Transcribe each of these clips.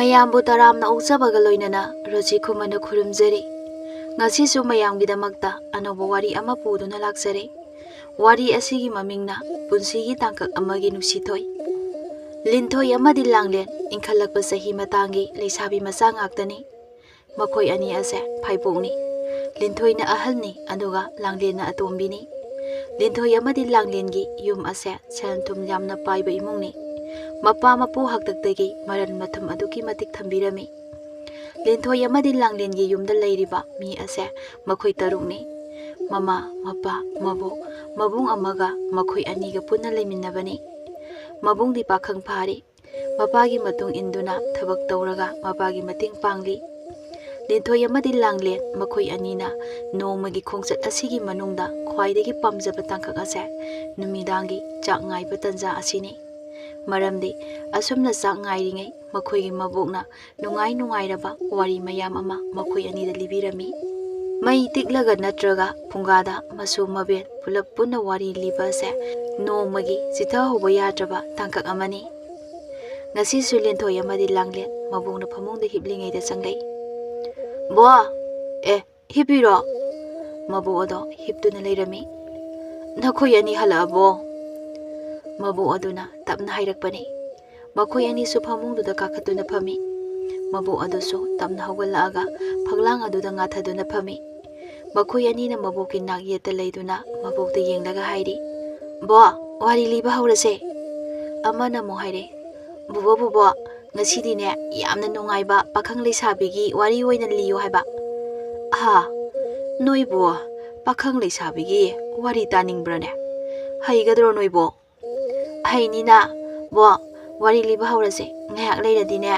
ꯃꯌꯥꯝꯕꯨ ꯇꯔꯥꯝꯅ ꯑꯣꯛꯆꯕꯒ ꯂꯣꯏꯅꯅ Rosie Khuman ꯈꯨꯔꯨꯝꯖꯔꯤ ꯉꯁꯤꯁꯨ ꯃꯌꯥꯝꯒꯤꯗꯃꯛꯇ ꯑꯅꯧꯕ ꯋꯥꯔꯤ ꯑꯃ ꯄꯨꯗꯨꯅ ꯂꯥꯛꯆꯔꯦ ꯋꯥꯔꯤ ꯑꯁꯤꯒꯤ ꯃꯃꯤꯡꯅ ꯄꯨꯟꯁꯤꯒꯤ ꯇꯥꯡꯀꯛ ꯑꯃꯒꯤ ꯅꯨꯡꯁꯤꯊꯣꯏ ꯂꯤꯟꯊꯣꯏ ꯑꯃꯗꯤ ꯂꯥꯡꯂꯦꯟ ꯏꯟꯈꯠꯂꯛꯄ ꯆꯍꯤ ꯃꯇꯥꯡꯒꯤ ꯂꯩꯁꯥꯕꯤ ꯃꯆꯥ ꯉꯥꯛꯇꯅꯤ ꯃꯈꯣꯏ ꯑꯅꯤ ꯑꯁꯦ ꯐꯥꯏꯕꯣꯛꯅꯤ ꯂꯤꯟꯊꯣꯏꯅ ꯑꯍꯜꯅꯤ ꯑꯗꯨꯒ ꯂꯥꯡꯂꯦꯟꯅ ꯑꯇꯣꯝꯕꯤꯅꯤ ꯂꯤꯟꯊꯣꯏ ꯑꯃꯗꯤ ꯂꯥꯡꯂꯦꯟꯒꯤ ꯌꯨꯝ ꯑꯁꯦ ꯁꯦꯜ ꯊꯨꯝ ꯌꯥꯝꯅ ꯄꯥꯏꯕ ꯏꯃꯨꯡꯅꯤ ꯃꯄꯥ ꯃꯄꯨ ꯍꯥꯛꯇꯛꯇꯒꯤ ꯃꯔꯟ ꯃꯊꯨꯝ ꯑꯗꯨꯛꯀꯤ ꯃꯇꯤꯛ ꯊꯝꯕꯤꯔꯝꯃꯤ ꯂꯤꯟꯊꯣꯏ ꯑꯃꯗꯤ ꯂꯥꯡꯂꯦꯟꯒꯤ ꯌꯨꯝꯗ ꯂꯩꯔꯤꯕ ꯃꯤ ꯑꯁꯦ ꯃꯈꯣꯏ ꯇꯔꯨꯛꯅꯤ ꯃꯃꯥ ꯃꯄꯥ ꯃꯕꯣꯛ ꯃꯕꯨꯡ ꯑꯃꯒ ꯃꯈꯣꯏ ꯑꯅꯤꯒ ꯄꯨꯟꯅ ꯂꯩꯃꯤꯟꯅꯕꯅꯤ ꯃꯕꯨꯡꯗꯤ ꯄꯥꯈꯪ ꯐꯥꯔꯤ ꯃꯄꯥꯒꯤ ꯃꯇꯨꯡ ꯏꯟꯗꯨꯅ ꯊꯕꯛ ꯇꯧꯔꯒ ꯃꯄꯥꯒꯤ ꯃꯇꯦꯡ ꯄꯥꯡꯂꯤ ꯂꯤꯟꯊꯣꯏ ꯑꯃꯗꯤ ꯂꯥꯡꯂꯦꯟ ꯃꯈꯣꯏ ꯑꯅꯤꯅ ꯅꯣꯡꯃꯒꯤ ꯈꯣꯡꯆꯠ ꯑꯁꯤꯒꯤ ꯃꯅꯨꯡꯗ ꯈ꯭ꯋꯥꯏꯗꯒꯤ ꯄꯥꯝꯖꯕ ꯇꯥꯡꯀꯛ ꯑꯁꯦ ꯅꯨꯃꯤꯗꯥꯡꯒꯤ ꯆꯥꯛ ꯉꯥꯏꯕ ꯇꯟꯖꯥ ꯑꯁꯤꯅꯤ ꯃꯔꯝꯗꯤ ꯑꯁꯨꯝꯅ ꯆꯥꯛ ꯉꯥꯏꯔꯤꯉꯩ ꯃꯈꯣꯏꯒꯤ ꯃꯕꯣꯛꯅ ꯅꯨꯡꯉꯥꯏꯔꯕ ꯋꯥꯔꯤ ꯃꯌꯥꯝ ꯑꯃ ꯃꯈꯣꯏ ꯑꯅꯤꯗ ꯂꯤꯕꯤꯔꯝꯃꯤ ꯃꯩ ꯇꯤꯛꯂꯒ ꯅꯠꯇ꯭ꯔꯒ ꯐꯨꯡꯒꯥꯗ ꯃꯁꯨ ꯃꯕꯦꯟ ꯄꯨꯂꯞ ꯄꯨꯟꯅ ꯋꯥꯔꯤ ꯂꯤꯕ ꯑꯁꯦ ꯅꯣꯡꯃꯒꯤ ꯆꯤꯊꯍꯧꯕ ꯌꯥꯗ꯭ꯔꯕ ꯇꯥꯡꯀꯛ ꯑꯃꯅꯤ ꯉꯁꯤꯁꯨ ꯂꯤꯟꯊꯣꯏ ꯑꯃꯗꯤ ꯂꯥꯡꯂꯦꯟ ꯃꯕꯣꯛꯅ ꯐꯃꯨꯡꯗ ꯍꯤꯞꯂꯤꯉꯩꯗ ꯆꯪꯂꯛꯏ ꯕꯣ ꯍꯤꯞꯄꯤꯔꯣ ꯃꯕꯣꯛ ꯑꯗꯣ ꯍꯤꯞꯇꯨꯅ ꯂꯩꯔꯝꯃꯤ ꯅꯈꯣꯏ ꯑꯅꯤ ꯍꯜꯂꯛꯑꯕꯣ ꯃꯕꯣꯛ ꯑꯗꯨꯅ ꯇꯞꯅ ꯍꯥꯏꯔꯛꯄꯅꯤ ꯃꯈꯣꯏ ꯑꯅꯤꯁꯨ ꯐꯃꯨꯡꯗꯨꯗ ꯀꯥꯈꯠꯇꯨꯅ ꯐꯝꯃꯤ ꯃꯕꯣꯛ ꯑꯗꯨꯁꯨ ꯇꯞꯅ ꯍꯧꯒꯠꯂꯛꯑꯒ ꯐꯛꯂꯥꯡ ꯑꯗꯨꯗ ꯉꯥꯊꯗꯨꯅ ꯐꯝꯃꯤ ꯃꯈꯣꯏ ꯑꯅꯤꯅ ꯃꯕꯣꯛꯀꯤ ꯅꯥꯛ ꯌꯦꯠꯇ ꯂꯩꯗꯨꯅ ꯃꯕꯣꯛꯇ ꯌꯦꯡꯂꯒ ꯍꯥꯏꯔꯤ ꯕꯣ ꯋꯥꯔꯤ ꯂꯤꯕ ꯍꯧꯔꯁꯦ ꯑꯃꯅ ꯑꯃꯨꯛ ꯍꯥꯏꯔꯦ ꯕꯨꯕꯣ ꯉꯁꯤꯗꯤꯅꯦ ꯌꯥꯝꯅ ꯅꯨꯡꯉꯥꯏꯕ ꯄꯥꯈꯪ ꯂꯩꯁꯥꯕꯤꯒꯤ ꯋꯥꯔꯤ ꯑꯣꯏꯅ ꯂꯤꯌꯣ ꯍꯥꯏꯕ ꯅꯣꯏꯕꯣ ꯄꯥꯈꯪ ꯂꯩꯁꯥꯕꯤꯒꯤ ꯋꯥꯔꯤ ꯇꯥꯅꯤꯡꯕ꯭ꯔꯅꯦ ꯍꯩꯒꯗ꯭ꯔꯣ ꯅꯣꯏꯕꯣ ꯍꯩꯅꯤꯅ ꯕꯣ ꯋꯥꯔꯤ ꯂꯤꯕ ꯍꯧꯔꯁꯦ ꯉꯥꯏꯍꯥꯛ ꯂꯩꯔꯗꯤꯅꯦ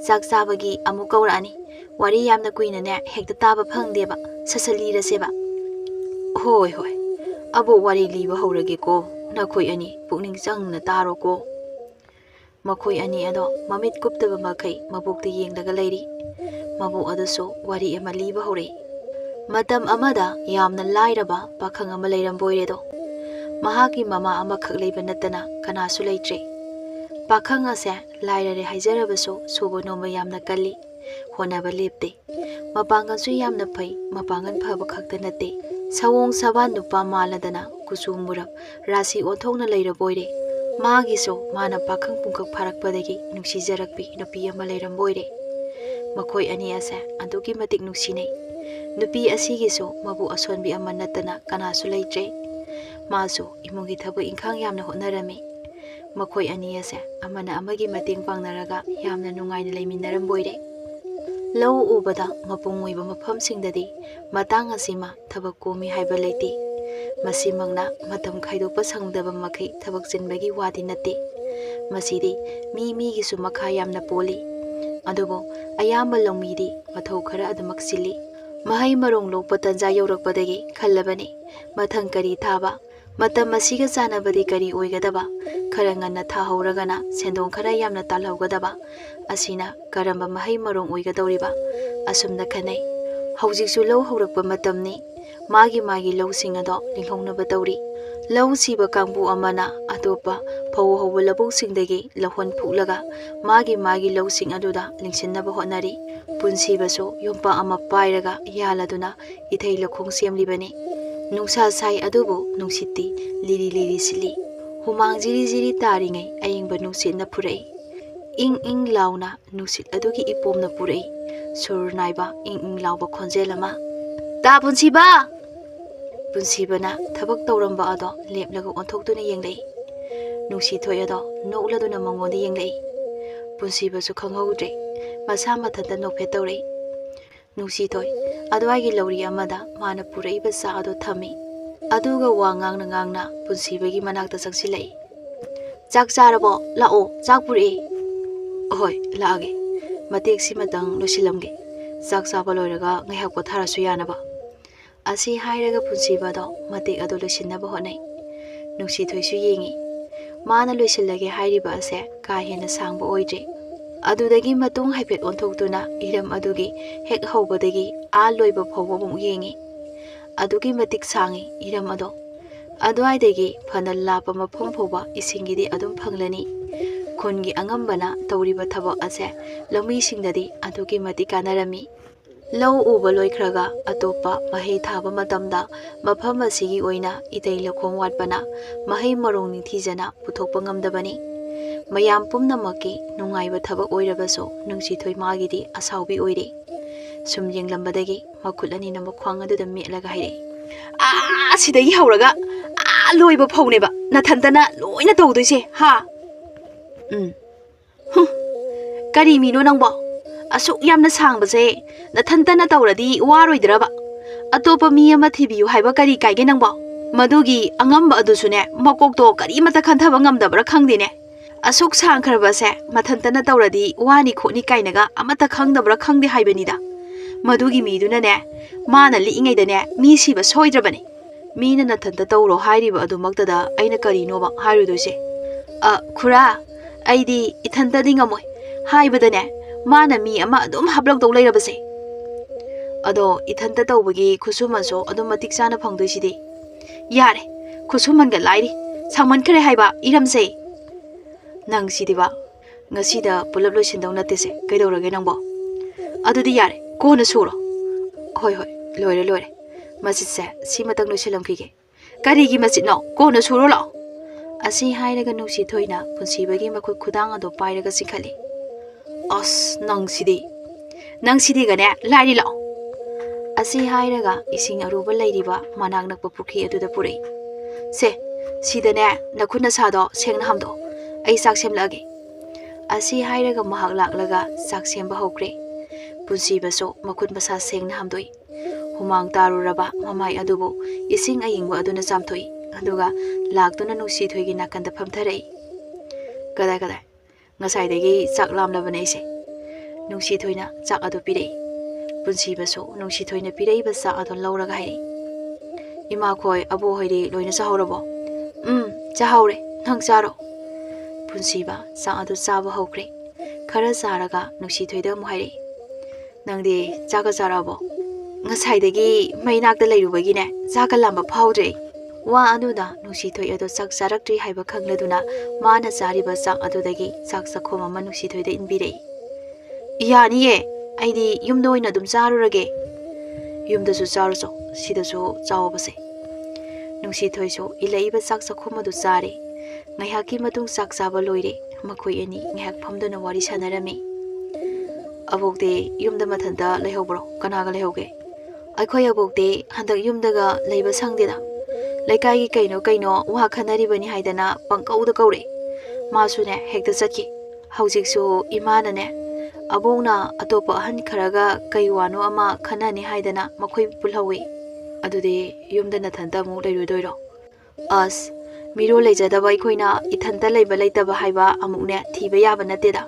ꯆꯥꯛ ꯆꯥꯕꯒꯤ ꯑꯃꯨꯛ ꯀꯧꯔꯛꯑꯅꯤ ꯋꯥꯔꯤ ꯌꯥꯝꯅ ꯀꯨꯏꯅꯅꯦ ꯍꯦꯛꯇ ꯇꯥꯕ ꯐꯪꯗꯦꯕ ꯁꯠ ꯂꯤꯔꯁꯦꯕ ꯍꯣꯏ ꯑꯕꯣꯛ ꯋꯥꯔꯤ ꯂꯤꯕ ꯍꯧꯔꯒꯦꯀꯣ ꯅꯈꯣꯏ ꯑꯅꯤ ꯄꯨꯛꯅꯤꯡ ꯆꯪꯅ ꯇꯥꯔꯣꯀꯣ ꯃꯈꯣꯏ ꯑꯅꯤ ꯑꯗꯣ ꯃꯃꯤꯠ ꯀꯨꯞꯇꯕ ꯃꯈꯩ ꯃꯕꯣꯛꯇ ꯌꯦꯡꯂꯒ ꯂꯩꯔꯤ ꯃꯕꯣꯛ ꯑꯗꯨꯁꯨ ꯋꯥꯔꯤ ꯑꯃ ꯂꯤꯕ ꯍꯧꯔꯛꯏ ꯃꯇꯝ ꯑꯃꯗ ꯌꯥꯝꯅ ꯂꯥꯏꯔꯕ ꯄꯥꯈꯪ ꯑꯃ ꯂꯩꯔꯝꯕ ꯑꯣꯏꯔꯦꯗꯣ ꯃꯍꯥꯛꯀꯤ ꯃꯃꯥ ꯑꯃꯈꯛ ꯂꯩꯕ ꯅꯠꯇꯅ ꯀꯅꯥꯁꯨ ꯂꯩꯇ꯭ꯔꯦ ꯄꯥꯈꯪ ꯑꯁꯦ ꯂꯥꯏꯔꯔꯦ ꯍꯥꯏꯖꯔꯕꯁꯨ ꯁꯨꯕ ꯅꯣꯝꯕ ꯌꯥꯝꯅ ꯀꯜꯂꯤ ꯍꯣꯠꯅꯕ ꯂꯦꯞꯇꯦ ꯃꯄꯥꯡꯒꯜꯁꯨ ꯌꯥꯝꯅ ꯐꯩ ꯃꯄꯥꯡꯒꯜ ꯐꯕ ꯈꯛꯇ ꯅꯠꯇꯦ ꯁꯑꯣꯡ ꯁꯥꯕꯥꯟ ꯅꯨꯄꯥ ꯃꯥꯜꯂꯗꯅ ꯀꯨꯆꯨ ꯃꯨꯔꯞ ꯔꯥꯁꯤ ꯑꯣꯟꯊꯣꯛꯅ ꯂꯩꯔꯕ ꯑꯣꯏꯔꯦ ꯃꯥꯒꯤꯁꯨ ꯃꯥꯅ ꯄꯥꯈꯪ ꯄꯨꯡꯀꯛ ꯐꯥꯔꯛꯄꯗꯒꯤ ꯅꯨꯡꯁꯤꯖꯔꯛꯄꯤ ꯅꯨꯄꯤ ꯑꯃ ꯂꯩꯔꯝꯕ ꯑꯣꯏꯔꯦ ꯃꯈꯣꯏ ꯑꯅꯤ ꯑꯁꯦ ꯑꯗꯨꯛꯀꯤ ꯃꯇꯤꯛ ꯅꯨꯡꯁꯤꯅꯩ ꯅꯨꯄꯤ ꯑꯁꯤꯒꯤꯁꯨ ꯃꯕꯨ ꯑꯁꯣꯟꯕꯤ ꯑꯃ ꯅꯠꯇꯅ ꯀꯅꯥꯁꯨ ꯂꯩꯇ꯭ꯔꯦ ꯃꯥꯁꯨ ꯏꯃꯨꯡꯒꯤ ꯊꯕꯛ ꯏꯪꯈꯥꯡ ꯌꯥꯝꯅ ꯍꯣꯠꯅꯔꯝꯃꯤ ꯃꯈꯣꯏ ꯑꯅꯤ ꯑꯁꯦ ꯑꯃꯅ ꯑꯃꯒꯤ ꯃꯇꯦꯡ ꯄꯥꯡꯅꯔꯒ ꯌꯥꯝꯅ ꯅꯨꯡꯉꯥꯏꯅ ꯂꯩꯃꯤꯟꯅꯔꯝꯕ ꯑꯣꯏꯔꯦ ꯂꯧ ꯎꯕꯗ ꯃꯄꯨꯡ ꯑꯣꯏꯕ ꯃꯐꯝꯁꯤꯡꯗꯗꯤ ꯃꯇꯥꯡ ꯑꯁꯤꯃ ꯊꯕꯛ ꯀꯣꯝꯃꯤ ꯍꯥꯏꯕ ꯂꯩꯇꯦ ꯃꯁꯤꯃꯛꯅ ꯃꯇꯝ ꯈꯥꯏꯗꯣꯛꯄ ꯁꯪꯗꯕ ꯃꯈꯩ ꯊꯕꯛ ꯆꯤꯟꯕꯒꯤ ꯋꯥꯗꯤ ꯅꯠꯇꯦ ꯃꯁꯤꯗꯤ ꯃꯤꯒꯤꯁꯨ ꯃꯈꯥ ꯌꯥꯝꯅ ꯄꯣꯜꯂꯤ ꯑꯗꯨꯕꯨ ꯑꯌꯥꯝꯕ ꯂꯧꯃꯤꯗꯤ ꯃꯊꯧ ꯈꯔ ꯑꯗꯨꯃꯛ ꯆꯤꯜꯂꯤ ꯃꯍꯩ ꯃꯔꯣꯡ ꯂꯣꯛꯄ ꯇꯟꯖꯥ ꯌꯧꯔꯛꯄꯗꯒꯤ ꯈꯜꯂꯕꯅꯤ ꯃꯊꯪ ꯀꯔꯤ ꯊꯥꯕ ꯃꯇꯝ ꯑꯁꯤꯒ ꯆꯥꯟꯅꯕꯗꯤ ꯀꯔꯤ ꯑꯣꯏꯒꯗꯕ ꯈꯔ ꯉꯟꯅ ꯊꯥꯍꯧꯔꯒꯅ ꯁꯦꯟꯗꯣꯡ ꯈꯔ ꯌꯥꯝꯅ ꯇꯥꯜꯍꯧꯒꯗꯕ ꯑꯁꯤꯅ ꯀꯔꯝꯕ ꯃꯍꯩ ꯃꯔꯣꯡ ꯑꯣꯏꯒꯗꯧꯔꯤꯕ ꯑꯁꯨꯝꯅ ꯈꯟꯅꯩ ꯍꯧꯖꯤꯛꯁꯨ ꯂꯧ ꯍꯧꯔꯛꯄ ꯃꯇꯝꯅꯤ ꯃꯥꯒꯤ ꯂꯧꯁꯤꯡ ꯑꯗꯣ ꯂꯤꯡꯍꯧꯅꯕ ꯇꯧꯔꯤ ꯂꯧ ꯁꯤꯕ ꯀꯥꯡꯕꯨ ꯑꯃꯅ ꯑꯇꯣꯞꯄ ꯐꯧ ꯍꯧꯕ ꯂꯧꯕꯨꯛꯁꯤꯡꯗꯒꯤ ꯂꯧꯍꯣꯟ ꯐꯨꯛꯂꯒ ꯃꯥꯒꯤ ꯂꯧꯁꯤꯡ ꯑꯗꯨꯗ ꯂꯤꯡꯁꯤꯟꯅꯕ ꯍꯣꯠꯅꯔꯤ ꯄꯨꯟꯁꯤꯕꯁꯨ ꯌꯣꯝꯄꯥꯛ ꯑꯃ ꯄꯥꯏꯔꯒ ꯌꯥꯜꯂꯗꯨꯅ ꯏꯊꯩ ꯂꯧꯈꯣꯡ ꯁꯦꯝꯂꯤꯕꯅꯤ ꯅꯨꯡꯁꯥ ꯁꯥꯏ ꯑꯗꯨꯕꯨ ꯅꯨꯡꯁꯤꯠꯇꯤ ꯂꯤꯔꯤ ꯁꯤꯠꯂꯤ ꯍꯨꯃꯥꯡ ꯖꯤꯔꯤ ꯇꯥꯔꯤꯉꯩ ꯑꯏꯪꯕ ꯅꯨꯡꯁꯤꯠꯅ ꯐꯨꯔꯛꯏ ꯏꯪ ꯂꯥꯎꯅ ꯅꯨꯡꯁꯤꯠ ꯑꯗꯨꯒꯤ ꯏꯄꯣꯝꯅ ꯄꯨꯔꯛꯏ ꯁꯨꯔ ꯅꯥꯏꯕ ꯏꯪ ꯂꯥꯎꯕ ꯈꯣꯟꯖꯦꯜ ꯑꯃ ꯄꯨꯟꯁꯤꯕꯅ ꯊꯕꯛ ꯇꯧꯔꯝꯕ ꯑꯗꯣ ꯂꯦꯞꯂꯒ ꯑꯣꯟꯊꯣꯛꯇꯨꯅ ꯌꯦꯡꯂꯛꯏ ꯅꯨꯡꯁꯤꯊꯣꯏ ꯑꯗꯣ ꯅꯣꯛꯂꯗꯨꯅ ꯃꯉꯣꯟꯗ ꯌꯦꯡꯂꯛꯏ ꯄꯨꯟꯁꯤꯕꯁꯨ ꯈꯪꯍꯧꯗ꯭ꯔꯦ ꯃꯁꯥ ꯃꯊꯟꯇ ꯅꯣꯛꯐꯦꯠ ꯇꯧꯔꯛꯏ ꯅꯨꯡꯁꯤꯊꯣꯏ ꯑꯗꯨꯋꯥꯏꯒꯤ ꯂꯧꯔꯤ ꯑꯃꯗ ꯃꯥꯅ ꯄꯨꯔꯛꯏꯕ ꯆꯥꯛ ꯑꯗꯣ ꯊꯝꯃꯤ ꯑꯗꯨꯒ ꯋꯥ ꯉꯥꯡꯅ ꯄꯨꯟꯁꯤꯕꯒꯤ ꯃꯅꯥꯛꯇ ꯆꯪꯁꯤꯜꯂꯛꯏ ꯆꯥꯛ ꯆꯥꯔꯕꯣ ꯂꯥꯛꯑꯣ ꯆꯥꯛ ꯄꯨꯔꯛꯏ ꯍꯣꯏ ꯂꯥꯛꯑꯒꯦ ꯃꯇꯦꯛꯁꯤꯃꯇꯪ ꯂꯣꯏꯁꯤꯜꯂꯝꯒꯦ ꯆꯥꯛ ꯆꯥꯕ ꯂꯣꯏꯔꯒ ꯉꯥꯏꯍꯥꯛ ꯄꯣꯊꯥꯔꯁꯨ ꯌꯥꯅꯕ ꯑꯁꯤ ꯍꯥꯏꯔꯒ ꯄꯨꯟꯁꯤꯕꯗꯣ ꯃꯇꯦꯛ ꯑꯗꯨ ꯂꯣꯏꯁꯤꯟꯅꯕ ꯍꯣꯠꯅꯩ ꯅꯨꯡꯁꯤꯊꯣꯏꯁꯨ ꯌꯦꯡꯉꯤ ꯃꯥꯅ ꯂꯣꯏꯁꯤꯜꯂꯒꯦ ꯍꯥꯏꯔꯤꯕ ꯑꯁꯦ ꯀꯥ ꯍꯦꯟꯅ ꯁꯥꯡꯕ ꯑꯣꯏꯗ꯭ꯔꯤ ꯑꯗꯨꯗꯒꯤ ꯃꯇꯨꯡ ꯍꯥꯏꯐꯦꯠ ꯑꯣꯟꯊꯣꯛꯇꯨꯅ ꯍꯤꯔꯝ ꯑꯗꯨꯒꯤ ꯍꯦꯛ ꯍꯧꯕꯗꯒꯤ ꯂꯣꯏꯕ ꯐꯥꯎꯕ ꯑꯃꯨꯛ ꯌꯦꯡꯉꯤ ꯑꯗꯨꯛꯀꯤ ꯃꯇꯤꯛ ꯁꯥꯡꯉꯤ ꯍꯤꯔꯝ ꯑꯗꯣ ꯑꯗꯨꯋꯥꯏꯗꯒꯤ ꯐꯅ ꯂꯥꯞꯄ ꯃꯐꯝ ꯐꯥꯎꯕ ꯏꯁꯤꯡꯒꯤꯗꯤ ꯑꯗꯨꯝ ꯐꯪꯂꯅꯤ ꯈꯨꯟꯒꯤ ꯑꯉꯝꯕꯅ ꯇꯧꯔꯤꯕ ꯊꯕꯛ ꯑꯁꯦ ꯂꯧꯃꯤꯁꯤꯡꯗꯗꯤ ꯑꯗꯨꯛꯀꯤ ꯃꯇꯤꯛ ꯀꯥꯟꯅꯔꯝꯃꯤ꯫ ꯂꯧ ꯎꯕ ꯂꯣꯏꯈ꯭ꯔꯒ ꯑꯇꯣꯞꯄ ꯃꯍꯩ ꯊꯥꯕ ꯃꯇꯝꯗ ꯃꯐꯝ ꯑꯁꯤꯒꯤ ꯑꯣꯏꯅ ꯏꯊꯩ ꯂꯧꯈꯣꯡ ꯋꯥꯠꯄꯅ ꯃꯍꯩ ꯃꯔꯣꯡ ꯅꯤꯡꯊꯤꯖꯅ ꯄꯨꯊꯣꯛꯄ ꯉꯝꯗꯕꯅꯤ꯫ ꯃꯌꯥꯝ ꯄꯨꯝꯅꯃꯛꯀꯤ ꯅꯨꯡꯉꯥꯏꯕ ꯊꯕꯛ ꯑꯣꯏꯔꯕꯁꯨ ꯅꯨꯡꯁꯤꯊꯣꯏ ꯃꯥꯒꯤꯗꯤ ꯑꯁꯥꯎꯕꯤ ꯑꯣꯏꯔꯤ꯫ ꯁꯨꯝ ꯌꯦꯡꯂꯝꯕꯗꯒꯤ ꯃꯈꯨꯠ ꯑꯅꯤꯅ ꯃꯈ꯭ꯋꯥꯡ ꯑꯗꯨꯗ ꯃꯦꯠꯂꯒ ꯍꯥꯏꯔꯛꯏ, ꯁꯤꯗꯒꯤ ꯍꯧꯔꯒ ꯂꯣꯏꯕ ꯐꯧꯅꯦꯕ ꯅꯊꯟꯇꯅ ꯂꯣꯏꯅ ꯇꯧꯗꯣꯏꯁꯦ ꯍꯥ? ꯀꯔꯤ ꯃꯤꯅꯣ ꯅꯪꯕꯣ? ꯑꯁꯨꯛ ꯌꯥꯝꯅ ꯁꯥꯡꯕꯁꯦ ꯅꯊꯟꯇꯅ ꯇꯧꯔꯗꯤ ꯋꯥꯔꯣꯏꯗ꯭ꯔꯕ? ꯑꯇꯣꯞꯄ ꯃꯤ ꯑꯃ ꯊꯤꯕꯤꯌꯨ ꯍꯥꯏꯕ ꯀꯔꯤ ꯀꯥꯏꯒꯦ ꯅꯪꯕꯣ? ꯃꯗꯨꯒꯤ ꯑꯉꯝꯕ ꯑꯗꯨꯁꯨꯅꯦ ꯃꯀꯣꯛꯇꯣ ꯀꯔꯤꯃꯠꯇ ꯈꯟꯊꯕ ꯉꯝꯗꯕ꯭ꯔꯥ ꯈꯪꯗꯦꯅꯦ꯫ ꯑꯁꯨꯛ ꯁꯥꯡꯈ꯭ꯔꯕꯁꯦ ꯃꯊꯟꯇꯅ ꯇꯧꯔꯗꯤ ꯋꯥꯅꯤ ꯈꯣꯠꯅꯤ ꯀꯥꯏꯅꯒ ꯑꯃꯠꯇ ꯈꯪꯗꯕ꯭ꯔꯥ ꯈꯪꯗꯦ ꯍꯥꯏꯕꯅꯤꯗ꯫ ꯃꯗꯨꯒꯤ ꯃꯤꯗꯨꯅꯅꯦ ꯃꯥꯅ ꯂꯤꯛꯏꯉꯩꯗꯅꯦ ꯃꯤ ꯁꯤꯕ ꯁꯣꯏꯗ꯭ꯔꯕꯅꯤ꯫ ꯃꯤꯅ ꯅꯊꯟꯇ ꯇꯧꯔꯣ ꯍꯥꯏꯔꯤꯕ ꯑꯗꯨꯃꯛꯇꯗ ꯑꯩꯅ ꯀꯔꯤꯅꯣꯕ ꯍꯥꯏꯔꯨꯗꯣꯏꯁꯦ? ꯈꯨꯔꯥ, ꯑꯩꯗꯤ ꯏꯊꯟꯇꯗꯤ ꯉꯝꯃꯣꯏ ꯍꯥꯏꯕꯗꯅꯦ ꯃꯥꯅ ꯃꯤ ꯑꯃ ꯑꯗꯨꯝ ꯍꯥꯞꯂꯛꯇꯧ ꯂꯩꯔꯕꯁꯦ꯫ ꯑꯗꯣ ꯏꯊꯟꯇ ꯇꯧꯕꯒꯤ ꯈꯨꯠꯁꯨꯃꯟꯁꯨ ꯑꯗꯨꯝ ꯃꯇꯤꯛ ꯆꯥꯅ ꯐꯪꯗꯣꯏꯁꯤꯗꯤ꯫ ꯌꯥꯔꯦ, ꯈꯨꯠꯁꯨꯃꯟꯒ ꯂꯥꯏꯔꯤ, ꯁꯥꯡꯃꯟꯈ꯭ꯔꯦ ꯍꯥꯏꯕ ꯏꯔꯝꯁꯦ꯫ ꯅꯪ ꯁꯤꯗꯤꯕ ꯉꯁꯤꯗ ꯄꯨꯂꯞ ꯂꯣꯏꯁꯤꯟꯗꯧ ꯅꯠꯇꯦꯁꯦ, ꯀꯩꯗꯧꯔꯒꯦ ꯅꯪꯕꯣ? ꯑꯗꯨꯗꯤ ꯌꯥꯔꯦ, ꯀꯣꯟꯅ ꯁꯨꯔꯣ꯫ ꯍꯣꯏ ꯂꯣꯏꯔꯦ, ꯃꯆꯤꯠꯁꯦ ꯁꯤꯃꯇꯪ ꯂꯣꯏꯁꯤꯜꯂꯝꯈꯤꯒꯦ꯫ ꯀꯔꯤꯒꯤ ꯃꯆꯤꯠꯅꯣ? ꯀꯣꯟꯅ ꯁꯨꯔꯣ ꯂꯥꯛꯑꯣ꯫ ꯑꯁꯤ ꯍꯥꯏꯔꯒ ꯅꯨꯡꯁꯤꯊꯣꯏꯅ ꯄꯨꯟꯁꯤꯕꯒꯤ ꯃꯈꯨꯠ ꯈꯨꯗꯥꯡ ꯑꯗꯨ ꯄꯥꯏꯔꯒ ꯆꯤꯡꯈꯠꯂꯤ꯫ ꯅꯪꯁꯤꯗꯤꯒꯅꯦ ꯂꯥꯏꯔꯤ ꯂꯥꯛꯑꯣ꯫ ꯑꯁꯤ ꯍꯥꯏꯔꯒ ꯏꯁꯤꯡ ꯑꯔꯨꯕ ꯂꯩꯔꯤꯕ ꯃꯅꯥꯛ ꯅꯛꯄ ꯄꯨꯈ꯭ꯔꯤ ꯑꯗꯨꯗ ꯄꯨꯔꯛꯏ꯫ ꯁꯤꯗꯅꯦ ꯅꯈꯨꯠ ꯅꯁꯥꯗꯣ ꯁꯦꯡꯅ ꯍꯥꯝꯗꯣꯛꯑꯣ, ꯑꯩ ꯆꯥꯛ ꯁꯦꯝꯂꯛꯑꯒꯦ꯫ ꯑꯁꯤ ꯍꯥꯏꯔꯒ ꯃꯍꯥꯛ ꯂꯥꯛꯂꯒ ꯆꯥꯛ ꯁꯦꯝꯕ ꯍꯧꯈ꯭ꯔꯦ꯫ ꯄꯨꯟꯁꯤꯕꯁꯨ ꯃꯈꯨꯠ ꯃꯁꯥ ꯁꯦꯡꯅ ꯍꯥꯝꯗꯣꯛꯏ꯫ ꯍꯨꯃꯥꯡ ꯇꯥꯔꯨꯔꯕ ꯃꯃꯥꯏ ꯑꯗꯨꯕꯨ ꯏꯁꯤꯡ ꯑꯏꯪꯕ ꯑꯗꯨꯅ ꯆꯥꯝꯊꯣꯛꯏ, ꯑꯗꯨꯒ ꯂꯥꯛꯇꯨꯅ ꯅꯨꯡꯁꯤꯊꯣꯏꯒꯤ ꯅꯥꯀꯟꯗ ꯐꯝꯊꯔꯛꯏ꯫ ꯀꯗꯥꯏ ꯉꯁꯥꯏꯗꯒꯤ ꯆꯥꯛ ꯂꯥꯝꯂꯕꯅꯦ ꯑꯩꯁꯦ꯫ ꯅꯨꯡꯁꯤꯊꯣꯏꯅ ꯆꯥꯛ ꯑꯗꯨ ꯄꯤꯔꯛꯏ꯫ ꯄꯨꯟꯁꯤꯕꯁꯨ ꯅꯨꯡꯁꯤꯊꯣꯏꯅ ꯄꯤꯔꯛꯏꯕ ꯆꯥꯛ ꯑꯗꯨ ꯂꯧꯔꯒ ꯍꯥꯏꯔꯛꯏ, ꯏꯃꯥꯈꯣꯏ ꯑꯕꯣꯍꯣꯏꯗꯤ ꯂꯣꯏꯅ ꯆꯥꯍꯧꯔꯕꯣ? ꯆꯥꯍꯧꯔꯦ, ꯅꯪ ꯆꯥꯔꯣ꯫ ꯄꯨꯟꯁꯤꯕ ꯆꯥꯛ ꯑꯗꯨ ꯆꯥꯕ ꯍꯧꯈ꯭ꯔꯦ꯫ ꯈꯔ ꯆꯥꯔꯒ ꯅꯨꯡꯁꯤꯊꯣꯏꯗ ꯑꯃꯨꯛ ꯍꯥꯏꯔꯛꯏ, ꯅꯪꯗꯤ ꯆꯥꯛꯀ ꯆꯥꯔꯛꯑꯕꯣ? ꯉꯁꯥꯏꯗꯒꯤ ꯃꯩꯅꯥꯛꯇ ꯂꯩꯔꯨꯕꯒꯤꯅꯦ ꯆꯥꯛꯀ ꯂꯥꯝꯕ ꯐꯥꯎꯗ꯭ꯔꯦ꯫ ꯋꯥ ꯑꯗꯨꯗ ꯅꯨꯡꯁꯤꯊꯣꯏ ꯑꯗꯨ ꯆꯥꯛ ꯆꯥꯔꯛꯇ꯭ꯔꯤ ꯍꯥꯏꯕ ꯈꯪꯂꯗꯨꯅ ꯃꯥꯅ ꯆꯥꯔꯤꯕ ꯆꯥꯛ ꯑꯗꯨꯗꯒꯤ ꯆꯥꯛ ꯆꯈꯣꯝ ꯑꯃ ꯅꯨꯡꯁꯤꯊꯣꯏꯗ ꯏꯟꯕꯤꯔꯛꯏ꯫ ꯌꯥꯅꯤꯌꯦ, ꯑꯩꯗꯤ ꯌꯨꯝꯗ ꯑꯣꯏꯅ ꯑꯗꯨꯝ ꯆꯥꯔꯨꯔꯒꯦ꯫ ꯌꯨꯝꯗꯁꯨ ꯆꯥꯔꯨꯆꯣ, ꯁꯤꯗꯁꯨ ꯆꯥꯎꯕꯁꯦ꯫ ꯅꯨꯡꯁꯤꯊꯣꯏꯁꯨ ꯏꯜꯂꯛꯏꯕ ꯆꯥꯛ ꯆꯈꯣꯝ ꯑꯗꯨ ꯆꯥꯔꯦ꯫ ꯉꯥꯏꯍꯥꯛꯀꯤ ꯃꯇꯨꯡ ꯆꯥꯛ ꯆꯥꯕ ꯂꯣꯏꯔꯦ꯫ ꯃꯈꯣꯏ ꯑꯅꯤ ꯉꯥꯏꯍꯥꯛ ꯐꯝꯗꯨꯅ ꯋꯥꯔꯤ ꯁꯥꯟꯅꯔꯝꯃꯤ꯫ ꯑꯕꯣꯛꯇꯤ ꯌꯨꯝꯗ ꯃꯊꯟꯇ ꯂꯩꯍꯧꯕ꯭ꯔꯣ? ꯀꯅꯥꯒ ꯂꯩꯍꯧꯒꯦ? ꯑꯩꯈꯣꯏ ꯑꯕꯣꯛꯇꯤ ꯍꯟꯗꯛ ꯌꯨꯝꯗꯒ ꯂꯩꯕ ꯁꯪꯗꯦꯗ꯫ ꯂꯩꯀꯥꯏꯒꯤ ꯀꯩꯅꯣ ꯋꯥ ꯈꯟꯅꯔꯤꯕꯅꯤ ꯍꯥꯏꯗꯅ ꯄꯪꯀꯧꯗ ꯀꯧꯔꯛꯏ꯫ ꯃꯥꯁꯨꯅꯦ ꯍꯦꯛꯇ ꯆꯠꯈꯤ꯫ ꯍꯧꯖꯤꯛꯁꯨ ꯏꯃꯥꯅꯅꯦ ꯑꯕꯣꯛꯅ ꯑꯇꯣꯞꯄ ꯑꯍꯟ ꯈꯔꯒ ꯀꯩ ꯋꯥꯅꯣ ꯑꯃ ꯈꯟꯅꯅꯤ ꯍꯥꯏꯗꯅ ꯃꯈꯣꯏ ꯄꯨꯜꯍꯧꯏ꯫ ꯑꯗꯨꯗꯤ ꯌꯨꯝꯗ ꯅꯊꯟꯇ ꯑꯃꯨꯛ ꯂꯩꯔꯨꯗꯣꯏꯔꯣ? ꯃꯤꯔꯣꯜ ꯂꯩꯖꯗꯕ ꯑꯩꯈꯣꯏꯅ ꯏꯊꯟꯇ ꯂꯩꯕ ꯂꯩꯇꯕ ꯍꯥꯏꯕ ꯑꯃꯨꯛꯅꯦ ꯊꯤꯕ ꯌꯥꯕ ꯅꯠꯇꯦꯗ꯫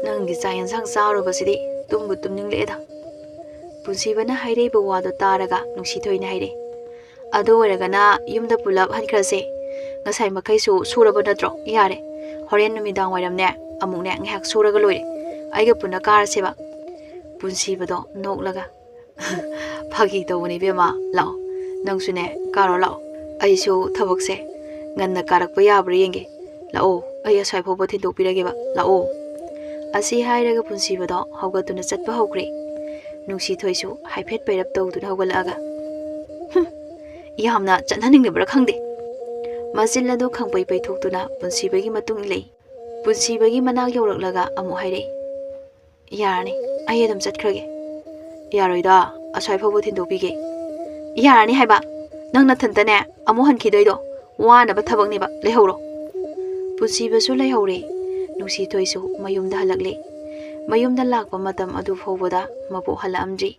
ꯅꯪꯒꯤ ꯆꯥꯛ ꯌꯦꯟꯁꯥꯡ ꯆꯥꯔꯨꯕꯁꯤꯗꯤ ꯇꯨꯝꯕꯨ ꯇꯨꯝꯅꯤꯡꯂꯛꯑꯦꯗ꯫ ꯄꯨꯟꯁꯤꯕꯅ ꯍꯥꯏꯔꯛꯏꯕ ꯋꯥꯗꯨ ꯇꯥꯔꯒ ꯅꯨꯡꯁꯤꯊꯣꯏꯅ ꯍꯥꯏꯔꯛꯏ, ꯑꯗꯨ ꯑꯣꯏꯔꯒꯅ ꯌꯨꯝꯗ ꯄꯨꯂꯞ ꯍꯟꯈ꯭ꯔꯁꯦ꯫ ꯉꯁꯥꯏ ꯃꯈꯩꯁꯨ ꯁꯨꯔꯕ ꯅꯠꯇ꯭ꯔꯣ? ꯌꯥꯔꯦ, ꯍꯣꯔꯦꯟ ꯅꯨꯃꯤꯗꯥꯡ ꯋꯥꯏꯔꯝꯅꯦ ꯑꯃꯨꯛꯅꯦ ꯉꯥꯏꯍꯥꯛ ꯁꯨꯔꯒ ꯂꯣꯏꯔꯦ, ꯑꯩꯒ ꯄꯨꯟꯅ ꯀꯥꯔꯁꯦꯕ꯫ ꯄꯨꯟꯁꯤꯕꯗꯣ ꯅꯣꯛꯂꯒ ꯐꯥꯒꯤ ꯇꯧꯕꯅꯤ ꯏꯕꯦꯝꯃ, ꯂꯥꯛꯑꯣ ꯅꯪꯁꯨꯅꯦ ꯀꯥꯔꯣ ꯂꯥꯛꯑꯣ, ꯑꯩꯁꯨ ꯊꯕꯛꯁꯦ ꯉꯟꯅ ꯀꯥꯔꯛꯄ ꯌꯥꯕ꯭ꯔꯥ ꯌꯦꯡꯒꯦ꯫ ꯂꯥꯛꯑꯣ, ꯑꯩ ꯑꯁ꯭ꯋꯥꯏ ꯐꯥꯎꯕ ꯊꯤꯟꯗꯣꯛꯄꯤꯔꯒꯦꯕ, ꯂꯥꯛꯑꯣ꯫ ꯑꯁꯤ ꯍꯥꯏꯔꯒ ꯄꯨꯟꯁꯤꯕꯗꯣ ꯍꯧꯒꯠꯇꯨꯅ ꯆꯠꯄ ꯍꯧꯈ꯭ꯔꯦ꯫ ꯅꯨꯡꯁꯤꯊꯣꯏꯁꯨ ꯍꯥꯏꯐꯦꯠ ꯄꯩꯔꯞ ꯇꯧꯗꯨꯅ ꯍꯧꯒꯠꯂꯛꯑꯒ, ꯌꯥꯝꯅ ꯆꯠꯍꯟꯅꯤꯡꯂꯤꯕ꯭ꯔꯥ ꯈꯪꯗꯦ꯫ ꯃꯆꯤꯟ ꯑꯗꯨ ꯈꯪꯄꯩ ꯄꯩꯊꯣꯛꯇꯨꯅ ꯄꯨꯟꯁꯤꯕꯒꯤ ꯃꯇꯨꯡ ꯏꯜꯂꯛꯏ꯫ ꯄꯨꯟꯁꯤꯕꯒꯤ ꯃꯅꯥꯛ ꯌꯧꯔꯛꯂꯒ ꯑꯃꯨꯛ ꯍꯥꯏꯔꯛꯏ, ꯌꯥꯔꯅꯤ, ꯑꯩ ꯑꯗꯨꯝ ꯆꯠꯈ꯭ꯔꯒꯦ꯫ ꯌꯥꯔꯣꯏꯗ, ꯑꯁ꯭ꯋꯥꯏ ꯐꯥꯎꯕ ꯊꯤꯟꯗꯣꯛꯄꯤꯒꯦ꯫ ꯌꯥꯔꯅꯤ ꯍꯥꯏꯕ, ꯅꯪ ꯅꯊꯟꯇꯅꯦ ꯑꯃꯨꯛ ꯍꯟꯈꯤꯗꯣꯏꯗꯣ ꯋꯥꯅꯕ ꯊꯕꯛꯅꯦꯕ, ꯂꯩꯍꯧꯔꯣ꯫ ꯄꯨꯟꯁꯤꯕꯁꯨ ꯂꯩꯍꯧꯔꯦ꯫ ꯅꯨꯡꯁꯤꯊꯣꯏꯁꯨ ꯃꯌꯨꯝꯗ ꯍꯜꯂꯛꯂꯦ꯫ ꯃꯌꯨꯝꯗ ꯂꯥꯛꯄ ꯃꯇꯝ ꯑꯗꯨ ꯐꯥꯎꯕꯗ ꯃꯕꯣꯛ ꯍꯜꯂꯛꯑꯝꯗ꯭ꯔꯤ꯫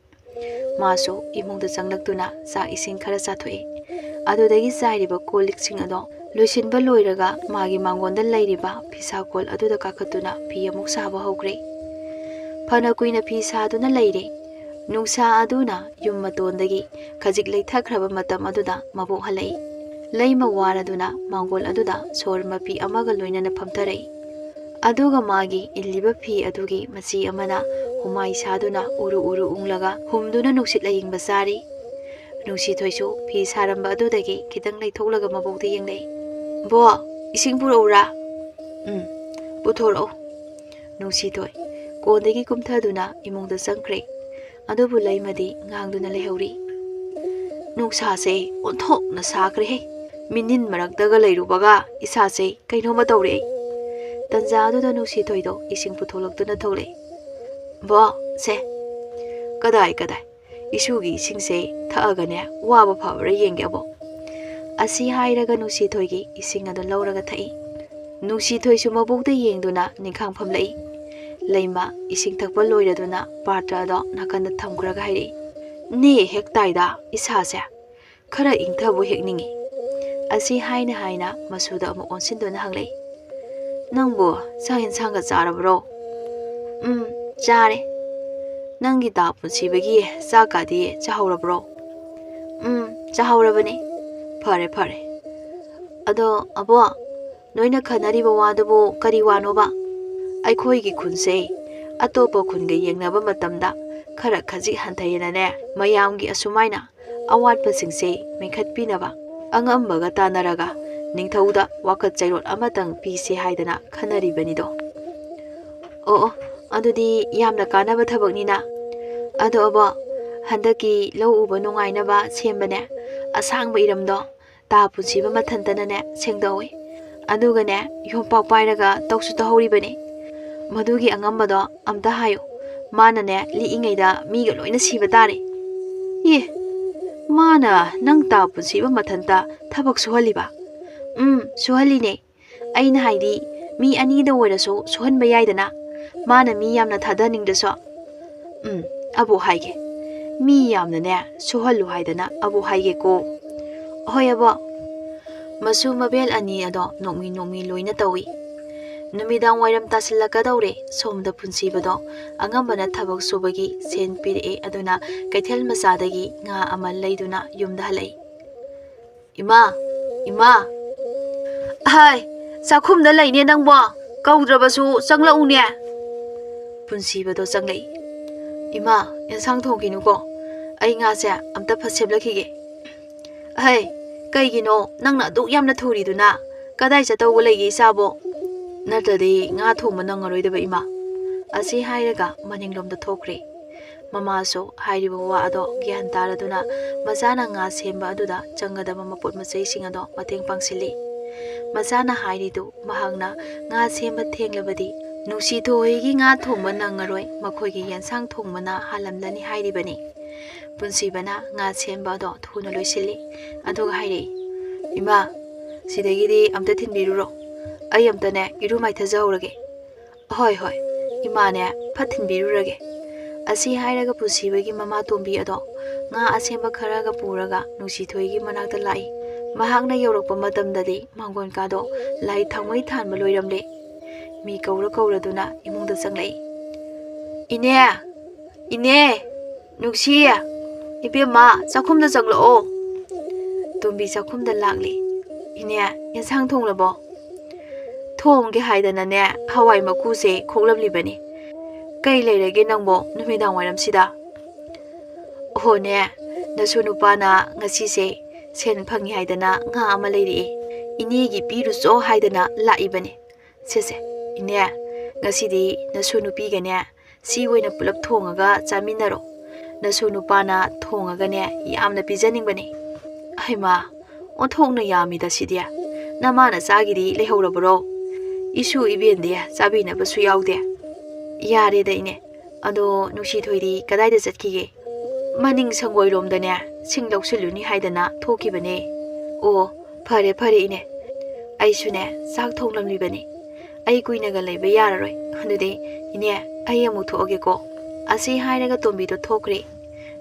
ꯃꯥꯁꯨ ꯏꯃꯨꯡꯗ ꯆꯪꯂꯛꯇꯨꯅ ꯆꯥꯛ ꯏꯁꯤꯡ ꯈꯔ ꯆꯥꯊꯣꯛꯏ꯫ ꯑꯗꯨꯗꯒꯤ ꯆꯥꯏꯔꯤꯕ ꯀꯣꯜ ꯂꯤꯛꯁꯤꯡ ꯑꯗꯣ ꯂꯣꯏꯁꯤꯟꯕ ꯂꯣꯏꯔꯒ ꯃꯥꯒꯤ ꯃꯥꯡꯒꯣꯟꯗ ꯂꯩꯔꯤꯕ ꯐꯤꯁꯥꯀꯣꯜ ꯑꯗꯨꯗ ꯀꯥꯈꯠꯇꯨꯅ ꯐꯤ ꯑꯃꯨꯛ ꯁꯥꯕ ꯍꯧꯈ꯭ꯔꯦ꯫ ꯐꯅ ꯀꯨꯏꯅ ꯐꯤ ꯁꯥꯗꯨꯅ ꯂꯩꯔꯦ꯫ ꯅꯨꯡꯁꯥ ꯑꯗꯨꯅ ꯌꯨꯝ ꯃꯇꯣꯟꯗꯒꯤ ꯈꯖꯤꯛ ꯂꯩꯊꯈ꯭ꯔꯕ ꯃꯇꯝ ꯑꯗꯨꯗ ꯃꯕꯣꯛ ꯍꯜꯂꯛꯏ꯫ ꯂꯩꯃ ꯋꯥꯔꯗꯨꯅ ꯃꯥꯡꯒꯣꯜ ꯑꯗꯨꯗ ꯁꯣꯔ ꯃꯄꯤ ꯑꯃꯒ ꯂꯣꯏꯅꯅ ꯐꯝꯊꯔꯛꯏ꯫ ꯑꯗꯨꯒ ꯃꯥꯒꯤ ꯏꯜꯂꯤꯕ ꯐꯤ ꯑꯗꯨꯒꯤ ꯃꯆꯤ ꯑꯃꯅ ꯍꯨꯃꯥꯏ ꯁꯥꯗꯨꯅ ꯎꯔꯨ ꯎꯔꯨ ꯎꯪꯂꯒ ꯍꯨꯝꯗꯨꯅ ꯅꯨꯡꯁꯤꯠ ꯑꯏꯪꯕ ꯆꯥꯔꯤ꯫ ꯅꯨꯡꯁꯤꯊꯣꯏꯁꯨ ꯐꯤ ꯁꯥꯔꯝꯕ ꯑꯗꯨꯗꯒꯤ ꯈꯤꯇꯪ ꯂꯩꯊꯣꯛꯂꯒ ꯃꯕꯣꯛꯇ ꯌꯦꯡꯂꯛꯏ꯫ ꯕꯣ, Ising pura'ura. Puthora'o. Nungsithoi kondagi kumthaduna imungda changkhre. Adubu laimadi ngangduna lehori. Nungsase onthokna sakhre he. Minin marakdaga leirubaga isase kainoma tawre. Tanja aduda Nungsithoi do ising putholakduna thole. Bo se kadai isugi isingse tha'agane waba phabra yenge abo. Asi hairaga Nungsithoi gi ising adu lauraga thai. Nungsithoi su mabukda yengduna ninkhang phamlai. Leima ising thakpa loiraduna patra do nakanda thamkraga hairi. Ne hektaida isase khara ingthabu hekningi. Asi haina masuda amu onsinduna hanglai. Nangbo sa hinsanga charabro. Chare. Nangi da punsibagi sakadi chahaurabro. Chahaurabani. Pare. Ado abo noina khanari bawadabu kari wanoba. Aikhoigi khunse atopa khunga yengnaba matamda khara khaji hanthayena mayamgi asumaina awatpa singse mekhatpinaba angambaga tanaraga ningthauda wakat chairot amatang pise haidana khanari banido. Adudi yamna kanaba thabaknina. Ado aba handaki lau uba nungainaba sembane asangba iramdo ta punsiba mathantanane sengdawi. Adugane yompak pairaga tawsu tahoribani. Madugi angambado amta hayo manane liingaida miga loina siba tare. Ye mana nang ta punsiba mathanta thabak suhaliba. Suhaline. Aina haidi mi anida waraso suhanba yaidana. Mana mi yamna thadhaningdaso. Abu haige. Mi yamna ne suhalu haidana abu haige ko. Hoy abo. Masu mabel ani ado nokmi loina tawi. Numidang wairam tasilakadaure somda punsibado angambana thabak subagi sen pire aduna kaithel masadagi nga amal leiduna yumda halai. Ima. Hai, sakhumda laine nangbo kaudrabasu changlaune. Punsibado changlai. Ima, ensang thongkinuko. Ai nga se amta phaseblakige. Hai, kaigino nangna duk yamna thuriduna kadai chatawgo leigi sabo. Natadi nga thoma nangaroidaba ima. Asi hairaga maninglomda thokre. Mamaso hairiba wa ado gyan taraduna masana nga semba aduda changadaba mapot machaising ado mateng pangsili. Masana hairidu mahangna nga semba thenglabadi Nungsithoi gi nga thoma nangaroi makhoigi yansang thongmana halamdani hairibani. Punsibana nga semba ado thuna loisili aduga hairi. Ima sidagidi amta thinbiruro. Ay amtane iru maithajahurage. Hoi imane phathinbirurage. Asi hairaga pusibagi mama tombi ado nga asemba kharaga puraga Nungsithoi gi manakta lai. Mahakna yaurakpa matamdadi mangon kado lai thangmai thanba loiramle. Mi kauraduna imungda changlai. Ine Nungsi ibema chakhumda changlao. Tombi chakhumda lagli. Ine yansang thonglabo. Thongge haidana ne hawai makuse khoglamlibani. Kai leirage nangbo numidang wairam sida. Ne nasu nupana ngasi se sen phangi haidana nga ama leiri. Inegi piru so haidana laibani. Sese ine ngasidi nasu nupigane si oina pulap thongaga chaminaro. Nasu nupana thongaga ne yamna pijaningbani. Haima onthongna yamida sidia. Namana chagidi lehorabro. Isu ibende chabina basu yaude. Yare da ine. Ado Nungsithoi kadaida chatkige. Maning sangoiromdane singlauksiluni haidana thokibane. Pare ine. Aisune sak thonglamlibani. Ai kuinaga leiba yararoi. Adudi ine ai amu thoge ko. Asi hairaga tombido thokre.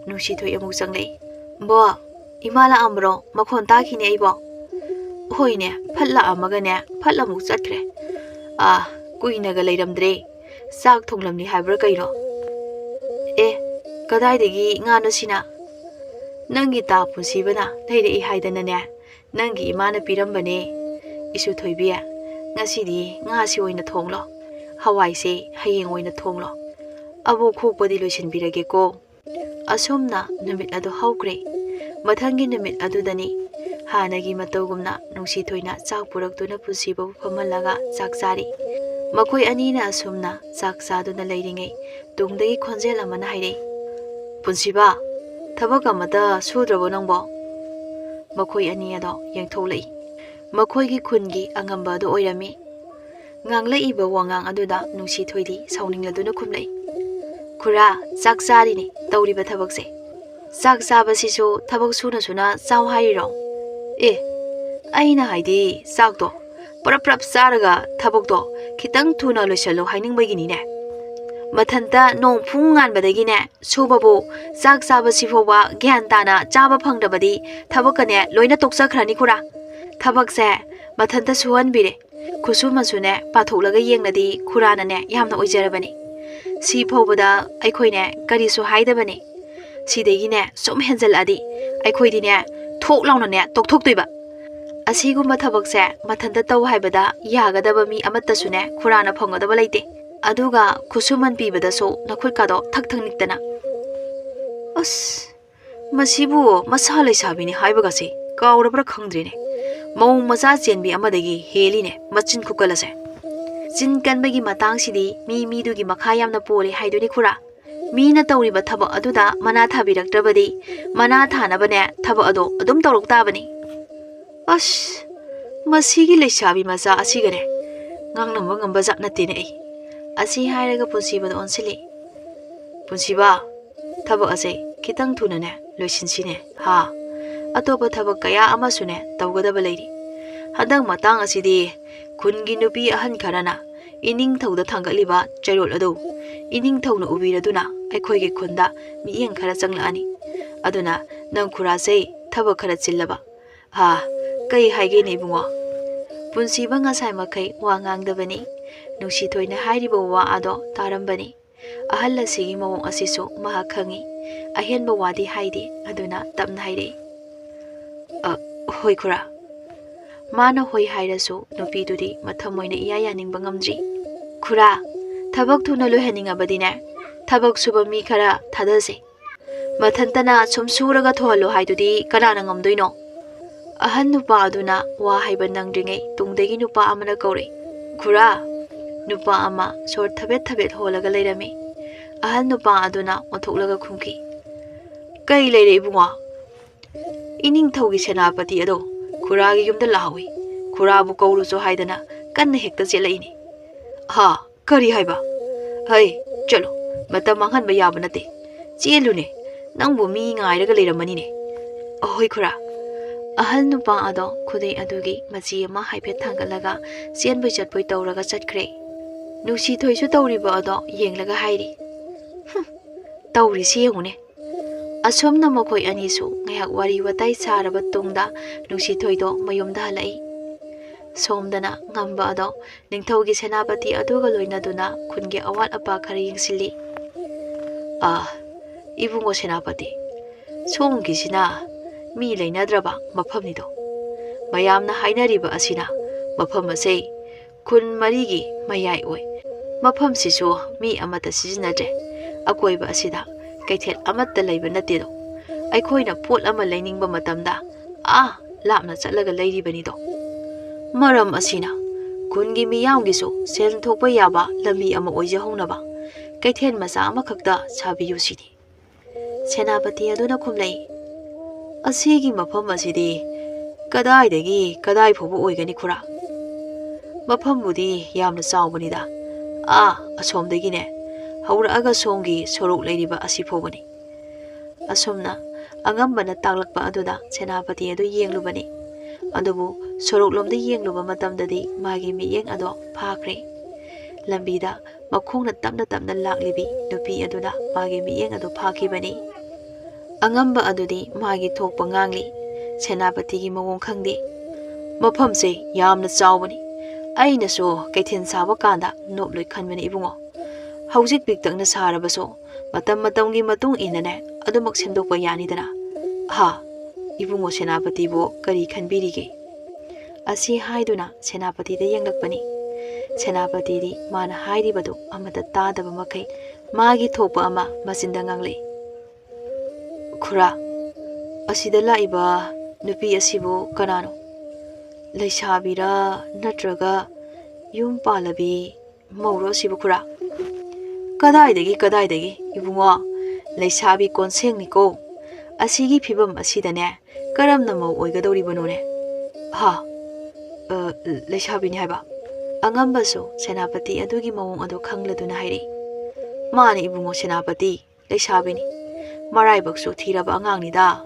Nungsithoi amu changlei. Bo imala amro makhon takhine aibo. Hoine phatla amagane phatla mu chatkre. Kuinaga leiramdre. Sak thonglamni haibra kairo. Kadaidagi ngana sina. Nangi ta punsibana leirei haidanane. Nangi imana pirambane. Isu thoibiya. Ngasidi ngasi oina thonglo. Hawai se hayeng oina thonglo. Abo khokpadi loisinbirage ko. Asomna numit ado haukre. Mathangi numit adudani Hanagi matawgumna Nungsithoi chak puraktuna Punsibabu famhallaga chak chari. Makhoi anina asumna chak chaduna leiringai tungdagi khonjel amana hairei. Punsiba, thabak amata sudrabo nangbo? Makhoi ani ado yengtholei. Makhoigi khungi angamba ado oirami. Nganglaiba wangang aduda Nungsithoidi sauningladuna khumlei. Khura, chak charini tawriba thabakse. Chak chabasisu thabak suna chaw hairiro. Aina haidi chakto prap charaga thabakto khitang thuna loisalo hainingbaigini ne. Mathanta nong phungan badagine subabu chak chabasi fowa gyan tana chaba phangdabadi thabakane loina toksakhrani khura. Thabakse mathanta suhanbire. Kusumasune patholaga yengnadi khurana ne yamna oijarabani. Si phobada aikhoine karisu haidabani. Sidegine som henjaladi aikhoidine thok launa ne tokthoktoiba. Asigumba thabakse mathanta taw haibada yagadaba mi amattasune khurana phongadaba leite. Aduga kusuman pibada so nakhulkado thakthang niktana. Masibu masa leisabini haibagase kawrabra khangdrine. Mau macha chenbi amadagi heline machin kukalase. Chin kanbagi matangsidi mi dugi makha yamna pole haiduni khura. Mina tawriba thaba aduda mana thabiraktrabadi mana thanabane thaba ado adum tawroktabani. Masigi leisabi macha asigane ngangnamba ngamba jak natene ai. Asi hairaga Punsibada onsili. Punsiba, thaba ase khitang thunane loisinsine ha. Atopa thabak kaya amasune tawgadaba leiri. Hadang matang asidi khungi nupi ahan kharana ining thauda thangaliba chairol adu ining thauna ubiraduna aikhoige khunda miyeng khara changlaani. Aduna nang khurase thaba khara chillaba. Ha, kai haige nei bungo. Punsiba ngasai makai wa ngangdabani. Nungsithoina hairiba wa ado tarambani. Ahalla sigi mawong asisu maha khangi. Ahenba wadi haidi aduna tapna hairei. Hoi khura. Mana hoi hairasu nupidudi mathamoina iya ningba ngamdri. Khura, thabak thuna loihaningabadine thabak suba mi khara thadase. Mathantana sum suraga thohalo haidudi kanana ngamdoino. Ahan nupa aduna wa haiba nangdringai tungdagi nupa amana kaure. Khura, nupa ama sor thabet holaga leirami. Ahan nupa aduna othoklaga khumki. Kai leire ibunga. Ining thaugi senapati ado khuragi yumda lahawi. Khurabu kawruso haidana kanna hekta chelaini. Ha, kari haiba. Hai, chalo. Mata manghanba yaba nate. Chelune. Nangbu mi ngairaga leiramani ne. Ahoi khura. Ahal nupa ado khudai adugi machi ama haipet thangalaga chenboi chatboi tawraga chatkre. Nungsithoi su tawriba ado yenglaga hairi. Tawri si yengune. Asomna makhoi anisu ngayak wari watai saraba tungda Nungsithoido mayumda halai. Somdana ngamba ado ningthaugi senapati aduga loinaduna khunge awat apa khari yengsili. Ibungo senapati. Somgi sina mi leinadraba mafamnido. Mayamna hainariba asina mafam ase kun marigi mayai oi. Mafam sisu mi amata sizinadre. Akoiba asida kaithel amatta leiba natedo. Aikhoina pot ama leiningba matamda lapna chatlaga leiribanido. Maram asina kungi miyamgisu sel thokpa yaba lambi ama oijahounaba kaithel macha ama khakta sabiyu sidi. Senapati aduna khumlei. Asigi mafam asidi kadaidagi kadai phoba oigani khura. Mafambudi yamna chawbanida. Asomdagine hauraaga somgi sorok leiriba asi phobani. Asomna angambana taklakpa aduda senapati adu yenglubani. Adubu sorok lomda yengluba matamdadi magi miyeng ado phakre. Lambida makhongna tapna laklibi nupi aduna magi miyeng ado phakibani. Angamba adudi magi thokpa ngangli. Senapatigi mawong khangdi. Mafamse yamna chawbani. Ainasu kaithen saba kanda noploi khanbani ibungo. Haujik biktangna sarabaso matamgi matung inane adumak semdokpa yanidana. Ha, ibungo senapatibo kari khanbirige. Asi haiduna senapatida yenglakpani. Senapatidi mana hairibadu amata tadaba makai magi thokpa ama masinda nganglei. Khura, asida laiba nupi asibu kanano leishabira natraga yum palabi mauro sibu khura kadai dagi ibungo leisabi konseng niko asigi phibam asidane karamna mau oigadori banone ha leisabi ni haiba angambaso senapati adugi mawong adu khangladuna hairi mani ibungo senapati leisabi ni marai baksu thiraba angang ni da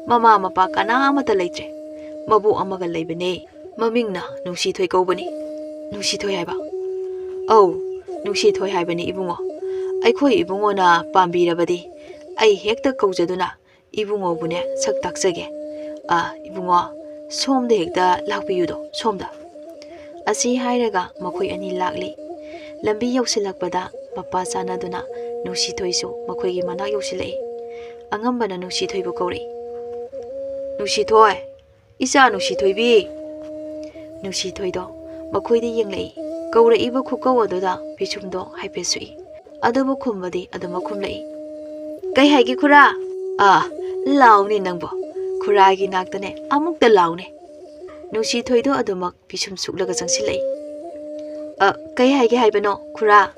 mama mapa kana amata leitre mabu amaga leibane mamingna Nungsithoi kaubani Nungsithoi haiba au Nungsithoi haibani ibungo aikhoi ibungo na pambirabadi ai hekta kaujaduna ibungo bune sak taksage ibungo somda hekta lakpiyudo somda asi hairaga makhoi ani lakli lambi yausilakpada mapa sanaduna Nungsithoi su makhoi gi manak yausilai angambana Nungsithoi bu kauri Nungsithoi isa Nungsithoi bi Nungsithoi do makhoi di yenglai kaura iba khukau adoda pichumdo haipesui adubu khumbadi aduma khumlai kai haigi khura launi nangbo khura gi naktane amukta laune Nungsithoi do adumak pichum suklaga jangsilai kai haigi haibano khura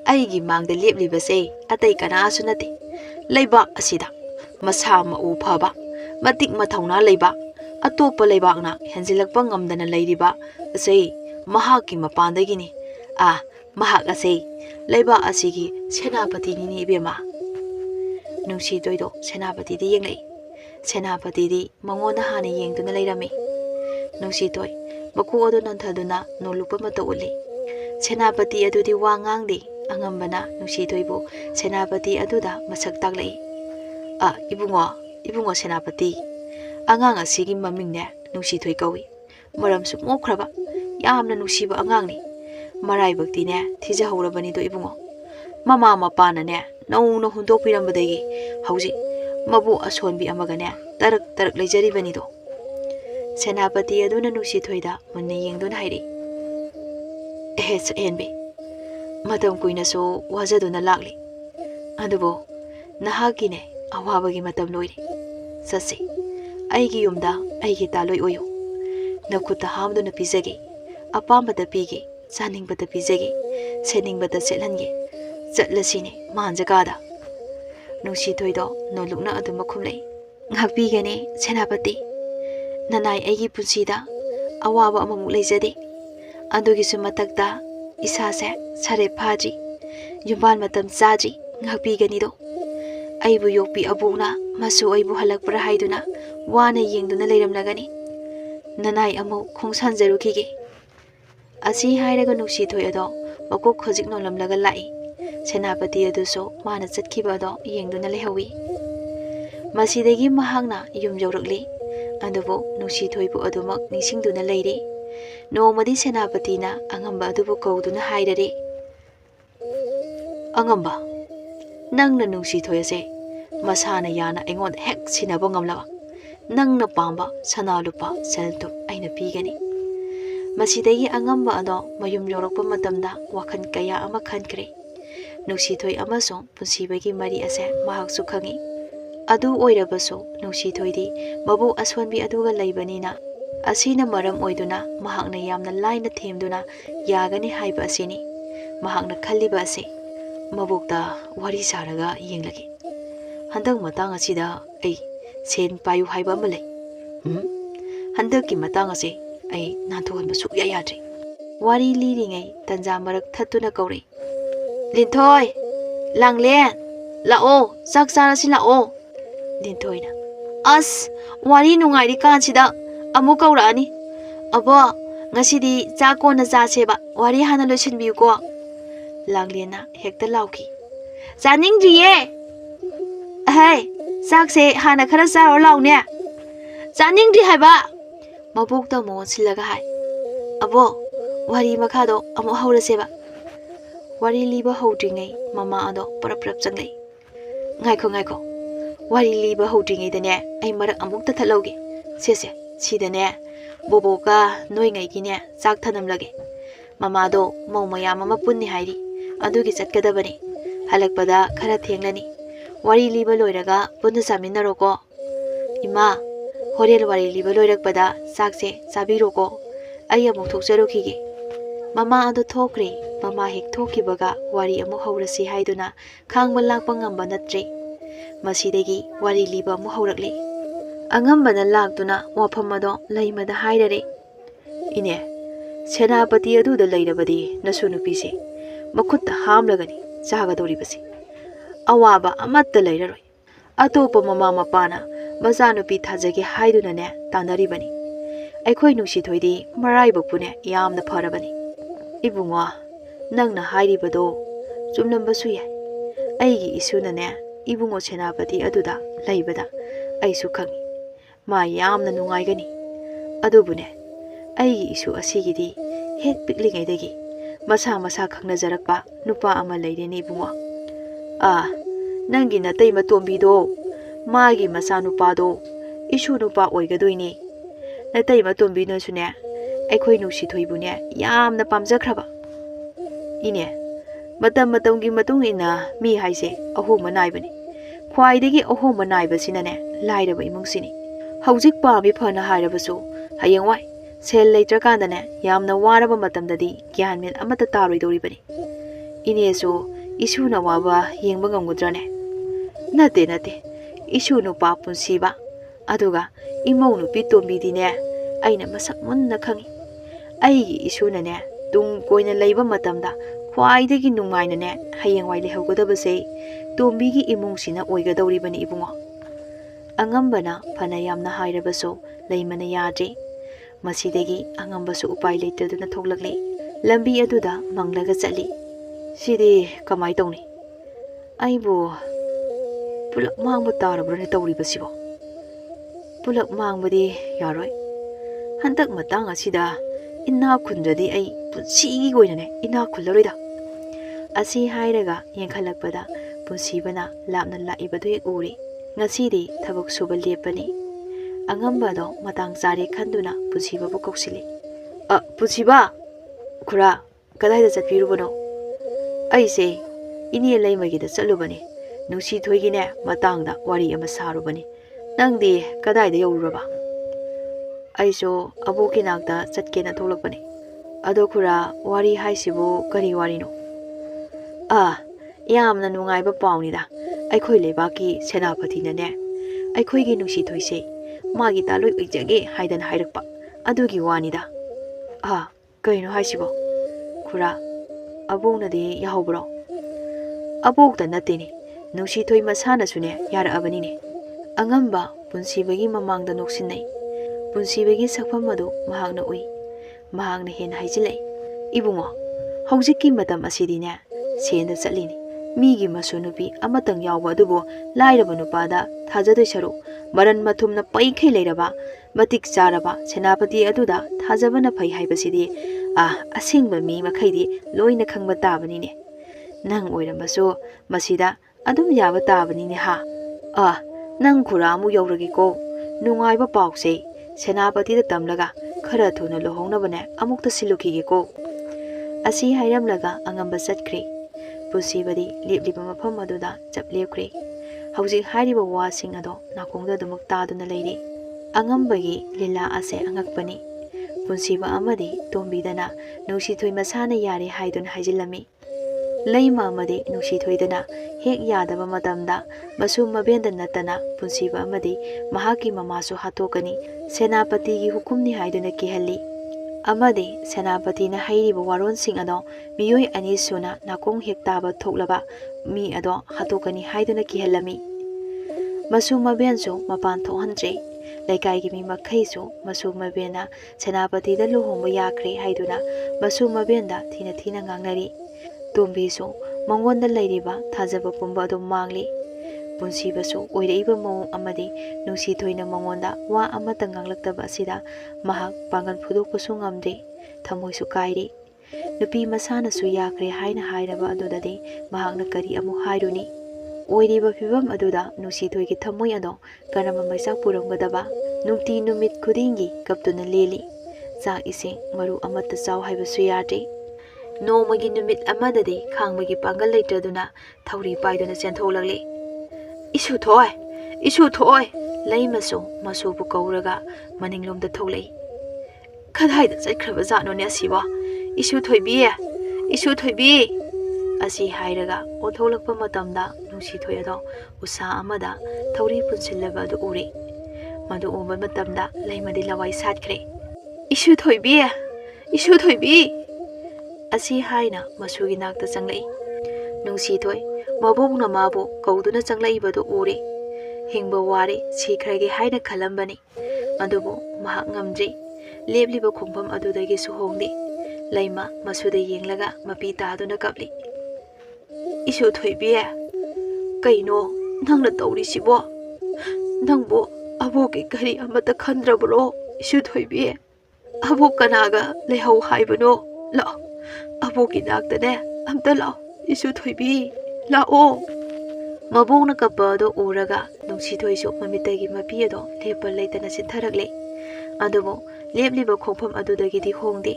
aigi mangda leplibase atai kana asunati leibak asida masa ma u phaba matik mathawna leibak atopa leibakna henjilakpa ngamdana leiriba asei mahaki mapandagini mahak asei leibak asigi senapati ni bema Nungsithoi do senapati di yenglai senapati di mangona hana yengduna leirami Nungsithoi maku adu nanthaduna nolupa mata uli senapati adudi wangangdi angambana Nungsithoi bu senapati aduda masak taklai ibungo senapati angang asigi mamingne Nungsithoi kawi maram su mokraba yamna nungsiba angangni marai bakti ne thija horabani do ibungo mama mapana ne nauno hundok pirambadagi hauji mabu asonbi amaga ne tarak leijari bani do senapati aduna Nungsithoi da manne yengduna hairi enbi matam kuina so wajaduna lakli adubo nahagine awabagi matam loiri sasi aigi yumda aigi taloi oyo nakuta hamduna pizagi apambada pigi saningbada pizagi seningbada setlange chatlasine manjagada Nungsithoi do nolukna aduma khumlai ngakpigane senapati nanai aigi punsida awaba amamuk leijade adugisu matakta isase sare phaji yumban matam chaji ngakpigani do aibu yokpi abuna masu aibu halakpra haiduna wana yengduna leiramlagani nanai amu khongsanjarukige asi hairaga Nungsithoi ado makok khojik nolamlaga lai senapati aduso mana chatkhiba ado yengduna lehawi masidagi mahangna yum jaurakli adubo Nungsithoi bu adumak ningsingduna leiri nomadi senapati na angamba adubu kauduna hairare angamba nangna Nungsithoi ase masana yana aingon hek sinaba ngamlaba nangna pamba sana lupa seltup aina pigani masidagi angamba ado mayum yorokpa matamda wakhan kaya ama khankre Nungsithoi amasong punsibagi mari ase mahak su khangi adu oirabaso Nungsithoi di mabu aswanbi aduga leibanina asina maram oiduna mahakna yamna laina themduna yagani haiba asini mahakna khalliba ase mabukta wari saraga yenglagi handang matang asida ai sen payu haiba amale handaki matang ase ai nathohanba sukya yadri wari liringai tanja marak thatuna kauri Linthoi langlen lao sak sarasi lao Linthoi na as wari nungairi kansida amu kaurani abo ngasidi chako na chaseba wari hana loisinbiu ko langlena hekta lauki chaningdriye hai sakse hana khara charo laune chaningdri haiba mabukta mo silaga hai abo wari makhado amu hauraseba wari liba hodringai mama ado parap changai ngaiko wari liba hodringai dane ai marak amukta thalauge sese sidane boboka noingai gine chak thanamlage mama do maumaya mama punni hairi adugi chatkadabani halakpada khara thenglani wari liba loiraga punna saminaroko Ima, horen wari liba loirakpada sakse sabiroko. Ai amuk thokjarukige. Mama ado thokre, mama hek thokibaga wari amuk haurasi haiduna khangba lakpa ngamba nattre. Masidagi wari liba amuk haurakle. Angambana laktuna wafam ado laimada hairare. Ine, senapati aduda lairabadi nasu nupise. Makutta hamlagani chagadoribasi. Awaba amatta lairaroi. Atopa mama mapana mazanupi thajage haidunane tanaribani. Aikhoi Nungsithoi maraibokpune yamna pharabani. Ibungo, nangna hairibado chumlambasu yai. Aigi isunane ibungo senapati aduda laibada aisu khangi. Ma yamna nungaigani. Adubune, aigi isu asigidi hek piklingaidagi masa masa khangnajarakpa nupa ama laireni ibungo. Nangi natai matombido magi masa nupado isu nupa oigadoini. Natai matombino sune aikhoi Nungsithoi yamna pamjakhraba. Ine, matamgi matung ina mi haise ahoma naibani. Khwaidagi ahoma naibasinane lairaba imungsini. Haujik pami phana hairabasu hayengwai sel leitrakandane yamna waraba matamdadi gyanmen amata taroidoribani. Inesu isuna waba yengba ngamgudrane. Nate isu nupa punsiba aduga imau nupi tombidine aina masak munna khangi. Aigi isunane tung koina leiba matamda khwaidagi nungainane hayengwai lehaugadabase tombigi imungsina oigadoribani ibungo. Angambana phana yamna hairabaso leimana yadre. Masidagi angambasu upai leitaduna thoklakle. Lambi aduda manglaga chatli. Sidi kamai tawni. Aibu pulak mangba tarabrane tawribasibo. Pulak mangbadi yaroi. Hantak matang asida ina khundradi ai punsigi goinane ina khullarida. Asi hairaga yengkhalakpada punsibana lapna laibadu hek uri. Ngasidi thabak suba lepani. Angambado matang chare khanduna punsiba bu koksili. Punsiba khura kadaida chatpirubano. Aise ini laimagida chatlubani. Nungsithoigine matangda wari ama sarubani. Nangdi kadaida yauraba. Aiso aboki nakta chatkena tholakpani. Ado khura wari haisibu kari warino. Yamna nungaiba pawnida. Aikhoi lebaki senapatinane. Aikhoigi Nungsithoise magi taloi uijage haidan hairakpa. Adugi wanida. Kaino haisibo. Khura abongnadi yahaubro. Abokta nateni. Nungsithoi masana sune yara abanine. Angamba punsibagi mamangda noksinai. Punsibagi sakfam adu mahagna ui. Mahagna hen haijilai. Ibungo, haujiki matam asidine senda chatlini. Migi masunupi amatang yawba adubo lairaba nupada thajadoi saru maran mathumna paikhai leiraba matik charaba senapati aduda thajabana phai haibasidi asingba mi makhaidi loina khangba tabanine. Nang oiramasu masida adum yaba tabanine ha. Nang khura amu yauragiko nungaiba pause senapati da tamlaga khara thuna lohognabane amukta silukigeko. Asi hairamlaga angamba chatkre. Punsibadi lepliba mafam aduda chaplepkre. Haujik hairiba wasing ado nakongda dumak taduna leire. Angambagi lila ase angakpani. Punsiba amadi tombidana Nungsithoi masana yare haidun haijilami. Laima amadi Nungsithoidana hek yadaba matamda masu mabenda natana punsiba amadi mahaki mamasu hatokani senapatigi hukumni haiduna kihalli. Amadi senapatina hairiba waron sing ado miyoi ani suna nakong hek taba thoklaba mi ado hatokani haiduna kihallami. Masu mabensu mapan thohandre. Laikai mi makhaisu masu mabena senapati da luhongba yakre haiduna masu mabenda thina ngangnari. Tombisu mangonda lairiba thajaba pumba ado mangli. Punsibasu oiraiba mawong amadi Nungsithoina mangonda wa amata nganglaktaba asida mahak pangan phudokpasu ngamdre thamoisu kairi. Nupi masanasu yakre haina hairaba adudadi mahakna kari amu hairuni. Oiriba phibam aduda Nungsithoigi thamoi ado karama maisak puramgadaba. Nungti numit khudingi kaptuna leli. Chak ising maru amata chaw haibasu yadre. Nomagi numit amadadi khangmagi pangal leitraduna thauri paiduna chentholakle. Isu thoi Ichanthoi ꯂꯩꯃꯁꯨ ꯃꯁꯨꯕꯨ ꯀꯧꯔꯒ ꯃꯅꯤꯡꯂꯣꯝꯗ ꯊꯣꯛꯂꯛꯏ꯫ ꯀꯗꯥꯏꯗ ꯆꯠꯈ꯭ꯔꯕꯖꯥꯠꯅꯣꯅꯦ ꯑꯁꯤꯕꯣ? ꯏꯆꯨꯊꯣꯏꯕꯤ, ꯏꯆꯨꯊꯣꯏꯕꯤ ꯑꯁꯤ ꯍꯥꯏꯔꯒ ꯑꯣꯟꯊꯣꯛꯂꯛꯄ ꯃꯇꯝꯗ ꯅꯨꯡꯁꯤꯊꯣꯏ ꯑꯗꯣ ꯎꯁꯥ ꯑꯃꯗ ꯊꯧꯔꯤ ꯄꯨꯟꯁꯤꯜꯂꯕ ꯑꯗꯨ ꯎꯔꯤ꯫ ꯃꯗꯨ ꯎꯕ ꯃꯇꯝꯗ ꯂꯩꯃꯗꯤ ꯂꯋꯥꯏ ꯁꯥꯠꯈ꯭ꯔꯦ꯫ ꯏꯆꯨꯊꯣꯏꯕꯤ, ꯏꯆꯨꯊꯣꯏꯕꯤ ꯑꯁꯤ ꯍꯥꯏꯅ ꯃꯁꯨꯒꯤ ꯅꯥꯛꯇ ꯆꯪꯂꯛꯏ꯫ ꯅꯨꯡꯁꯤꯊꯣꯏ ꯃꯕꯣꯛꯅ ꯃꯥꯕꯨ ꯀꯧꯗꯨꯅ ꯆꯪꯂꯛꯏꯕꯗꯨ ꯎꯔꯤ꯫ ꯍꯤꯡꯕ ꯋꯥꯔꯦ ꯁꯤꯈ꯭ꯔꯒꯦ ꯍꯥꯏꯅ ꯈꯜꯂꯝꯕꯅꯤ, ꯑꯗꯨꯕꯨ ꯃꯍꯥꯛ ꯉꯝꯗ꯭ꯔꯤ꯫ ꯂꯦꯞꯂꯤꯕ ꯈꯣꯡꯐꯝ ꯑꯗꯨꯗꯒꯤꯁꯨ ꯍꯣꯡꯗꯦ꯫ ꯂꯩꯃ ꯃꯁꯨꯗ ꯌꯦꯡꯂꯒ ꯃꯄꯤ ꯇꯥꯗꯨꯅ ꯀꯞꯂꯤ꯫ ꯏꯆꯨꯊꯣꯏꯕꯤ, ꯀꯩꯅꯣ ꯅꯪꯅ ꯇꯧꯔꯤꯁꯤꯕꯣ? ꯅꯪꯕꯨ ꯑꯕꯣꯛꯀꯤ ꯀꯔꯤ ꯑꯃꯠꯇ ꯈꯟꯗ꯭ꯔꯕ꯭ꯔꯣ? ꯏꯆꯨꯊꯣꯏꯕꯤ, ꯑꯕꯣꯛ ꯀꯅꯥꯒ ꯂꯩꯍꯧ ꯍꯥꯏꯕꯅꯣ? ꯂꯥꯛꯑꯣ, ꯑꯕꯣꯛꯀꯤ ꯅꯥꯛꯇꯅꯦ ꯑꯝꯇ ꯂꯥꯛꯑꯣ ꯏꯆꯨꯊꯣꯏꯕꯤ, ꯂꯥꯛꯑꯣ꯫ ꯃꯕꯣꯛꯅ ꯀꯞꯄ ꯑꯗꯨ ꯎꯔꯒ ꯅꯨꯡꯁꯤꯊꯣꯏꯁꯨ ꯃꯃꯤꯠꯇꯒꯤ ꯃꯄꯤ ꯑꯗꯣ ꯂꯦꯞꯄ ꯂꯩꯇꯅ ꯆꯤꯟꯊꯔꯛꯂꯦ꯫ ꯑꯗꯨꯕꯨ ꯂꯦꯞꯂꯤꯕ ꯈꯣꯡꯐꯝ ꯑꯗꯨꯗꯒꯤꯗꯤ ꯍꯣꯡꯗꯦ꯫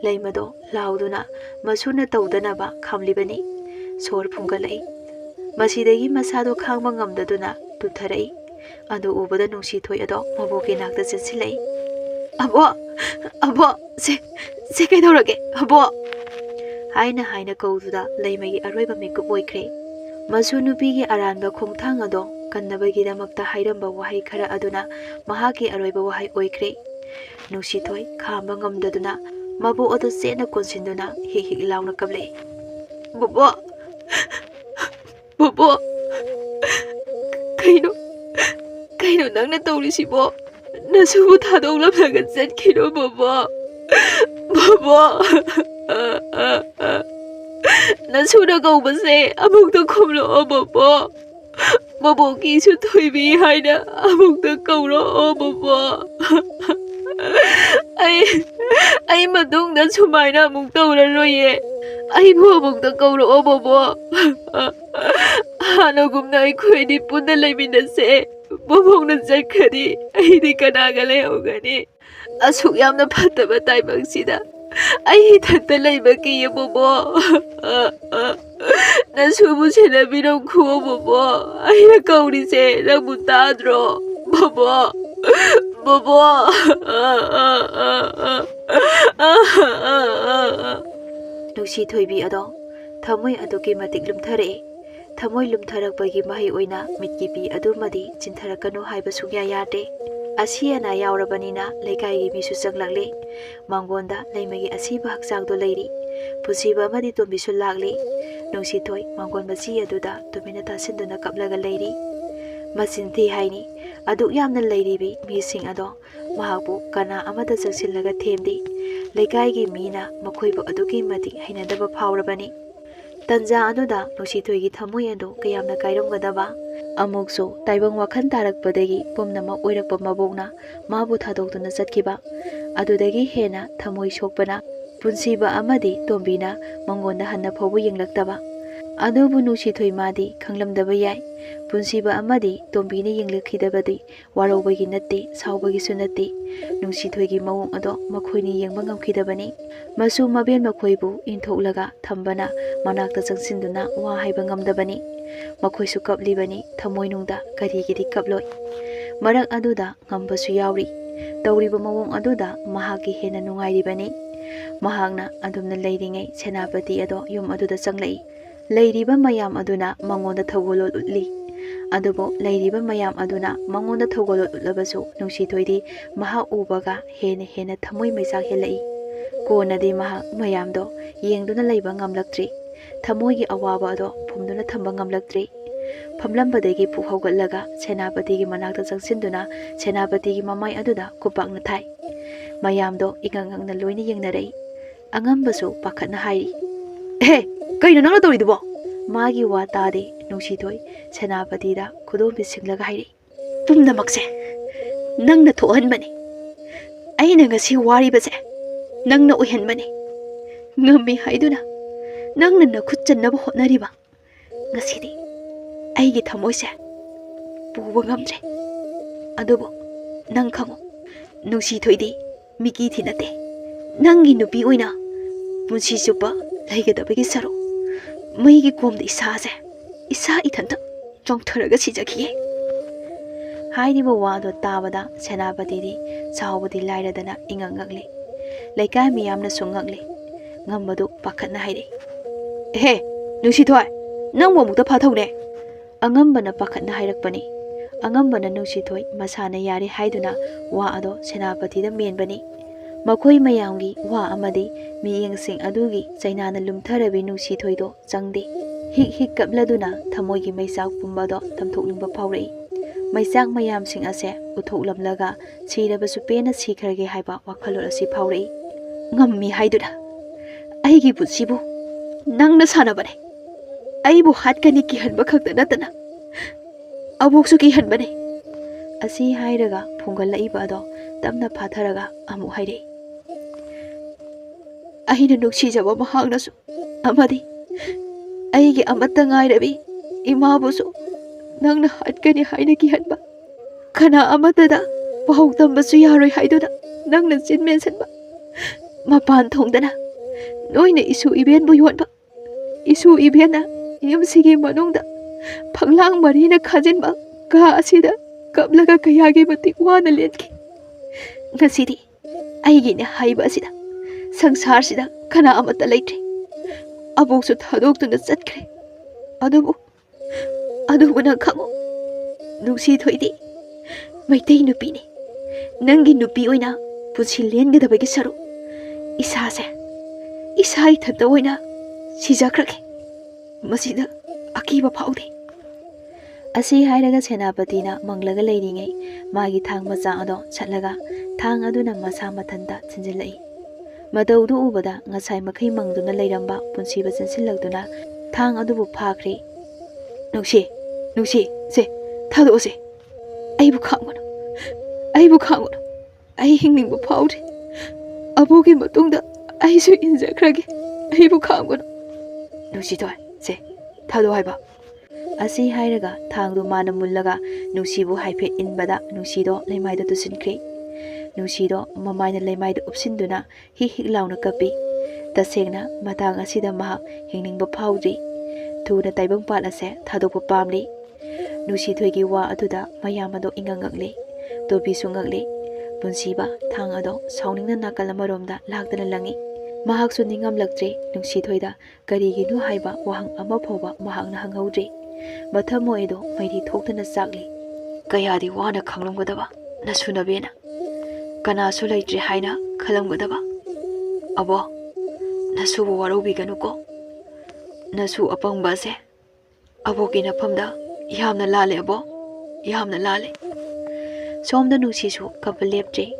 ꯂꯩꯃꯗꯣ ꯂꯥꯎꯗꯨꯅ ꯃꯁꯨꯅ ꯇꯧꯗꯅꯕ ꯈꯥꯝꯂꯤꯕꯅꯤ꯫ ꯁꯣꯔ ꯐꯨꯡꯒꯠꯂꯛꯏ꯫ ꯃꯁꯤꯗꯒꯤ ꯃꯁꯥꯗꯣ ꯈꯥꯡꯕ ꯉꯝꯗꯗꯨꯅ ꯇꯨꯊꯔꯛꯏ꯫ ꯑꯗꯨ ꯎꯕꯗ ꯅꯨꯡꯁꯤꯊꯣꯏ ꯑꯗꯣ ꯃꯕꯣꯛꯀꯤ ꯅꯥꯛꯇ ꯆꯦꯟꯁꯤꯜꯂꯛꯏ꯫ ꯑꯕꯣꯛ, ꯑꯕꯣꯛ, ꯁꯤ ꯀꯩꯗꯧꯔꯒꯦ ꯑꯕꯣꯛ? ꯍꯥꯏꯅ ꯀꯧꯗꯨꯗ ꯂꯩꯃꯒꯤ ꯑꯔꯣꯏꯕ ꯃꯤꯀꯨꯞ ꯑꯣꯏꯈ꯭ꯔꯦ꯫ ꯃꯁꯨ ꯅꯨꯄꯤꯒꯤ ꯑꯔꯥꯟꯕ ꯈꯣꯡꯊꯥꯡ ꯑꯗꯣ ꯀꯟꯅꯕꯒꯤꯗꯃꯛꯇ ꯍꯥꯏꯔꯝꯕ ꯋꯥꯍꯩ ꯈꯔ ꯑꯗꯨꯅ ꯃꯍꯥꯛꯀꯤ ꯑꯔꯣꯏꯕ ꯋꯥꯍꯩ ꯑꯣꯏꯈ꯭ꯔꯦ꯫ ꯅꯨꯡꯁꯤꯊꯣꯏ ꯈꯥꯝꯕ ꯉꯝꯗꯗꯨꯅ ꯃꯕꯣꯛ ꯑꯗꯨ ꯆꯦꯠꯅ ꯀꯣꯟꯁꯤꯟꯗꯨꯅ ꯍꯤꯛ ꯍꯤꯛ ꯂꯥꯎꯅ ꯀꯞꯂꯛꯏ꯫ ꯕꯣꯕꯣꯛ, ꯕꯣꯕꯣꯛ, ꯀꯩꯅꯣ ꯅꯪꯅ ꯇꯧꯔꯤꯁꯤꯕꯣ? ꯅꯁꯨꯕꯨ ꯊꯥꯗꯣꯛꯂꯝꯂꯒ ꯆꯠꯈꯤꯅꯣ ꯕꯣꯕꯣꯛ, ꯕꯣꯕꯣꯛ꯫ ꯅꯁꯨꯅ ꯀꯧꯕꯁꯦ ꯑꯃꯨꯛꯇ ꯈꯨꯝꯂꯛꯑꯣ ꯕꯣꯕꯣꯛ, ꯕꯣꯕꯣꯛꯀꯤ ꯏꯆꯨꯊꯣꯏꯕꯤ ꯍꯥꯏꯅ ꯑꯃꯨꯛꯇ ꯀꯧꯔꯛꯑꯣ ꯕꯣꯕꯣꯛ꯫ ꯑꯩ ꯃꯇꯨꯡꯗ ꯁꯨꯃꯥꯏꯅ ꯑꯃꯨꯛ ꯇꯧꯔꯔꯣꯏꯌꯦ, ꯑꯩꯕꯨ ꯑꯃꯨꯛꯇ ꯀꯧꯔꯛꯑꯣ ꯕꯣꯕꯣꯛ꯫ ꯍꯥꯟꯅꯒꯨꯝꯅ ꯑꯩꯈꯣꯏꯗꯤ ꯄꯨꯟꯅ ꯂꯩꯃꯤꯟꯅꯁꯦ꯫ ꯕꯣꯕꯣꯛꯅ ꯆꯠꯈ꯭ꯔꯗꯤ ꯑꯩꯗꯤ ꯀꯅꯥꯒ ꯂꯩꯍꯧꯒꯅꯤ? ꯑꯁꯨꯛ ꯌꯥꯝꯅ ꯐꯠꯇꯕ ꯇꯥꯏꯕꯪꯁꯤꯗ ꯑꯩ ꯏꯊꯟꯇ ꯂꯩꯕ ꯀꯤꯌꯦ ꯕꯣꯕꯣꯛ꯫ ꯅꯁꯨꯕꯨ ꯁꯦꯟꯅꯕꯤꯔꯝꯈꯨꯑꯣ ꯕꯣꯕꯣꯛ, ꯑꯩꯅ ꯀꯧꯔꯤꯁꯦ ꯅꯪꯕꯨ ꯇꯥꯗ꯭ꯔꯣ ꯕꯣꯕꯣꯛ, ꯕꯣꯕꯣꯛ? ꯅꯨꯡꯁꯤꯊꯣꯏꯕꯤ ꯑꯗꯣ ꯊꯃꯣꯏ ꯑꯗꯨꯛꯀꯤ ꯃꯇꯤꯛ ꯂꯨꯝꯊꯔꯛꯏ꯫ ꯊꯃꯣꯏ ꯂꯨꯝꯊꯔꯛꯄꯒꯤ ꯃꯍꯩ ꯑꯣꯏꯅ ꯃꯤꯠꯀꯤ ꯄꯤ ꯑꯗꯨꯃꯗꯤ ꯆꯤꯟꯊꯔꯛꯀꯅꯨ ꯍꯥꯏꯕ ꯁꯨꯡꯌꯥ ꯌꯥꯗꯦ꯫ ꯑꯁꯤ ꯑꯅꯥ ꯌꯥꯎꯔꯕꯅꯤꯅ ꯂꯩꯀꯥꯏꯒꯤ ꯃꯤꯁꯨ ꯆꯪꯂꯛꯂꯤ꯫ ꯃꯥꯡꯒꯣꯟꯗ ꯂꯩꯃꯒꯤ ꯑꯁꯤꯕ ꯍꯛꯆꯥꯡꯗꯣ ꯂꯩꯔꯤ꯫ ꯄꯨꯟꯁꯤꯕ ꯑꯃꯗꯤ ꯇꯣꯝꯕꯤꯁꯨ ꯂꯥꯛꯂꯤ꯫ ꯅꯨꯡꯁꯤꯊꯣꯏ ꯃꯥꯡꯒꯣꯟ ꯃꯆꯤ ꯑꯗꯨꯗ ꯇꯨꯃꯤꯟꯅ ꯇꯥꯁꯤꯟꯗꯨꯅ ꯀꯞꯂꯒ ꯂꯩꯔꯤ꯫ ꯃꯆꯤꯟ ꯊꯤ ꯍꯥꯏꯅꯤ ꯑꯗꯨꯛ ꯌꯥꯝꯅ ꯂꯩꯔꯤꯕꯤ ꯃꯤꯁꯤꯡ ꯑꯗꯣ ꯃꯍꯥꯛꯄꯨ ꯀꯅꯥ ꯑꯃꯗ ꯆꯪꯁꯤꯜꯂꯒ ꯊꯦꯝꯗꯦ꯫ ꯂꯩꯀꯥꯏꯒꯤ ꯃꯤꯅ ꯃꯈꯣꯏꯕꯨ ꯑꯗꯨꯛꯀꯤ ꯃꯇꯤꯛ ꯍꯩꯅꯗꯕ ꯐꯥꯎꯔꯕꯅꯤ꯫ ꯇꯟꯖꯥ ꯑꯗꯨꯗ ꯅꯨꯡꯁꯤꯊꯣꯏꯒꯤ ꯊꯃꯣꯏ ꯑꯗꯨ ꯀꯌꯥꯝꯅ ꯀꯥꯏꯔꯝꯒꯗꯕ! ꯑꯃꯨꯛꯁꯨ ꯇꯥꯏꯕꯪ ꯋꯥꯈꯜ ꯇꯥꯔꯛꯄꯗꯒꯤ ꯄꯨꯝꯅꯃꯛ ꯑꯣꯏꯔꯛꯄ ꯃꯕꯣꯛꯅ ꯃꯥꯕꯨ ꯊꯥꯗꯣꯛꯇꯨꯅ ꯆꯠꯈꯤꯕ꯫ ꯑꯗꯨꯗꯒꯤ ꯍꯦꯟꯅ ꯊꯃꯣꯏ ꯁꯣꯛꯄꯅ ꯄꯨꯟꯁꯤꯕ ꯑꯃꯗꯤ ꯇꯣꯝꯕꯤꯅ ꯃꯉꯣꯟꯗ ꯍꯟꯅ ꯐꯥꯎꯕ ꯌꯦꯡꯂꯛꯇꯕ꯫ ꯑꯗꯨꯕꯨ ꯅꯨꯡꯁꯤꯊꯣꯏ ꯃꯥꯗꯤ ꯈꯪꯂꯝꯗꯕ ꯌꯥꯏ꯫ ꯄꯨꯟꯁꯤꯕ ꯑꯃꯗꯤ ꯇꯣꯝꯕꯤꯅ ꯌꯦꯡꯂꯛꯈꯤꯗꯕꯗꯤ ꯋꯥꯔꯧꯕꯒꯤ ꯅꯠꯇꯦ, ꯁꯥꯎꯕꯒꯤꯁꯨ ꯅꯠꯇꯦ꯫ ꯅꯨꯡꯁꯤꯊꯣꯏꯒꯤ ꯃꯑꯣꯡ ꯑꯗꯣ ꯃꯈꯣꯏꯅ ꯌꯦꯡꯕ ꯉꯝꯈꯤꯗꯕꯅꯤ꯫ ꯃꯁꯨ ꯃꯕꯦꯟ ꯃꯈꯣꯏꯕꯨ ꯏꯟꯊꯣꯛꯂꯒ ꯊꯝꯕꯅ ꯃꯅꯥꯛꯇ ꯆꯪꯁꯤꯟꯗꯨꯅ ꯋꯥ ꯍꯥꯏꯕ ꯉꯝꯗꯕꯅꯤ꯫ ꯃꯈꯣꯏꯁꯨ ꯀꯞꯂꯤꯕꯅꯤ ꯊꯃꯣꯏꯅꯨꯡꯗ, ꯀꯔꯤꯒꯤꯗꯤ ꯀꯞꯂꯣꯏ? ꯃꯔꯛ ꯑꯗꯨꯗ ꯉꯝꯕꯁꯨ ꯌꯥꯎꯔꯤ꯫ ꯇꯧꯔꯤꯕ ꯃꯑꯣꯡ ꯑꯗꯨꯗ ꯃꯍꯥꯛꯀꯤ ꯍꯦꯟꯅ ꯅꯨꯡꯉꯥꯏꯔꯤꯕꯅꯤ꯫ ꯃꯍꯥꯛꯅ ꯑꯗꯨꯝꯅ ꯂꯩꯔꯤꯉꯩ ꯁꯦꯅꯥꯄꯇꯤ ꯑꯗꯣ ꯌꯨꯝ ꯑꯗꯨꯗ ꯆꯪꯂꯛꯏ꯫ ꯂꯩꯔꯤꯕ ꯃꯌꯥꯝ ꯑꯗꯨꯅ ꯃꯉꯣꯟꯗ ꯊꯧꯒꯜꯂꯣꯟ ꯎꯠꯂꯤ꯫ ꯑꯗꯨꯕꯨ ꯂꯩꯔꯤꯕ ꯃꯌꯥꯝ ꯑꯗꯨꯅ ꯃꯉꯣꯟꯗ ꯊꯧꯒꯜꯂꯣꯟ ꯎꯠꯂꯕꯁꯨ ꯅꯨꯡꯁꯤꯊꯣꯏꯗꯤ ꯃꯍꯥꯛ ꯎꯕꯒ ꯍꯦꯟꯅ ꯊꯃꯣꯏ ꯃꯩꯆꯥꯛ ꯍꯦꯜꯂꯛꯏ꯫ ꯀꯣꯟꯅꯗꯤ ꯃꯍꯥꯛ ꯃꯌꯥꯝꯗꯣ ꯌꯦꯡꯗꯨꯅ ꯂꯩꯕ ꯉꯝꯂꯛꯇ꯭ꯔꯤ꯫ ꯊꯃꯣꯏꯒꯤ ꯑꯋꯥꯕ ꯑꯗꯣ ꯐꯨꯝꯗꯨꯅ ꯊꯝꯕ ꯉꯝꯂꯛꯇ꯭ꯔꯤ꯫ ꯐꯝꯂꯝꯕꯗꯒꯤ ꯄꯨꯛ ꯍꯧꯒꯠꯂꯒ ꯁꯦꯅꯥꯄꯇꯤꯒꯤ ꯃꯅꯥꯛꯇ ꯆꯪꯁꯤꯟꯗꯨꯅ ꯁꯦꯅꯥꯄꯇꯤꯒꯤ ꯃꯃꯥꯏ ꯑꯗꯨꯗ ꯈꯨꯄꯥꯛꯅ ꯊꯥꯏ꯫ ꯃꯌꯥꯝꯗꯣ ꯏꯉꯛ ꯉꯛꯅ ꯂꯣꯏꯅ ꯌꯦꯡꯅꯔꯛꯏ꯫ ꯑꯉꯝꯕꯁꯨ ꯄꯥꯈꯠꯅ ꯍꯥꯏꯔꯤ, "ꯑꯦꯍꯦ, ꯀꯩꯅꯣ ꯅꯪꯅ ꯇꯧꯔꯤꯗꯨꯕꯣ?" ꯃꯥꯒꯤ ꯋꯥ ꯇꯥꯗꯦ ꯅꯨꯡꯁꯤꯊꯣꯏ ꯁꯦꯅꯥꯄꯇꯤꯗ ꯈꯨꯗꯣꯝꯕꯤ ꯁꯤꯡꯂꯒ ꯍꯥꯏꯔꯛꯏ, "ꯄꯨꯝꯅꯃꯛꯁꯦ ꯅꯪꯅ ꯊꯣꯛꯍꯟꯕꯅꯤ꯫ ꯑꯩꯅ ꯉꯁꯤ ꯋꯥꯔꯤꯕꯁꯦ ꯅꯪꯅ ꯑꯣꯏꯍꯟꯕꯅꯤ꯫ ꯉꯝꯃꯤ ꯍꯥꯏꯗꯨꯅ ꯅꯪꯅ ꯅꯈꯨꯠ ꯆꯟꯅꯕ ꯍꯣꯠꯅꯔꯤꯕ ꯉꯁꯤꯗꯤ ꯑꯩꯒꯤ ꯊꯃꯣꯏꯁꯦ ꯄꯨꯕ ꯉꯝꯗ꯭ꯔꯦ꯫ ꯑꯗꯨꯕꯨ ꯅꯪ ꯈꯪꯉꯨ, ꯅꯨꯡꯁꯤꯊꯣꯏꯗꯤ ꯃꯤꯀꯤ ꯊꯤ ꯅꯠꯇꯦ꯫ ꯅꯪꯒꯤ ꯅꯨꯄꯤ ꯑꯣꯏꯅ ꯄꯨꯟꯁꯤ ꯆꯨꯞꯄ ꯂꯩꯒꯗꯕꯒꯤ ꯁꯔꯨꯛ ꯃꯩꯒꯤ ꯀꯣꯝꯗ ꯏꯁꯥ ꯏꯊꯟꯇ ꯆꯣꯡꯊꯔꯒ ꯁꯤꯖꯈꯤꯒꯦ꯫ Hairiba wa ado tabada Senapati saubadi lairadana ingangakli. Laikai miyamna sungakli. Ngambadu pakatna hairi. He, Nungsithoi, nang mo mukta phathone. Angambana pakatna hairakpani. Angambana Nungsithoi masana yari haiduna wa ado Senapati da menbani. Makoi mayamgi wa amadi miyengsing adugi Chainana lumtharabi Nungsithoi do changde. Hik kapladuna thamoigi maisak pumbado tamthokningba phawrei. Maisak mayamsing ase uthoklamlaga sirabasu pena sikhrage haiba wakhalor asi phawrei. Ngammi haiduna. Aigi putsibu nangna sanabane. Aibu hatkani ki hanba khakta natana. Aboksu ki hanbane. Asi hairaga phungalaiba ado tamna phatharaga amu hairei. Aina nuksijaba mahangnasu amadi aigi amata ngairabi imabusu nangna hatkani haina ki hanba. Kana amatada pahau tambasu yaroi haiduna nangna jinmen sanba. Mapan thongdana noina isu iben bu yonba. Isu ibena yumsigi manungda phanglang marina khajinba ka asida kaplaga kayagi matik wana lenki. Ngasidi aigi ne haiba asida sangsar sida kana amata leitri. Aboksu thadokduna chatkre. Adubu nang khango. Nungsithoidi maitei nupi ni. Nangi nupi oina punsi lengadabagi saru. Isase isai thanta oina sijakrake. Masida akiba phaude. Asi hairaga Senapatina manglaga leiringai magi thang macha ado chatlaga thang aduna masa mathanda chinjilai. Madaudu ubada ngasai makhai mangduna leiramba punsiba chinsilagduna thang adubu phakri. Nungsi se thado se. Aibu khangona. Ai hingningbu phaude. Abogi matungda aisu injakrage. Aibu khangona. Nungsithoi se thado haiba. Asi hairaga thangdu mana mullaga Nungsibu haifet inbada Nungsido leimaida tusinkri. Nungsido mamaina leimaida upsinduna hik launa kapi. Tasengna matang asida mahak hingningba phawdri. Thuna taibang pat ase thadokpa pamli. Nungsithoigi wa aduda mayamado ingangakli. Tobisu ngakli. Punsiba thang ado sauningna nakal amaromda lakdana langi. Mahaksu ningamlaktri Nungsithoida kariginu haiba wahang ama phoba mahakna hanghaudri. Mathamoido mairi thoktana sakli. Kayadi wana khanglomgadaba nasunabena. Kanasu leitri haina khalamgadaba. Abo nasubu warobiganu nasu apangba se. Abogi nafamda yamna lale abo. Yamna lale. Somda Nungsisu kapal leptri.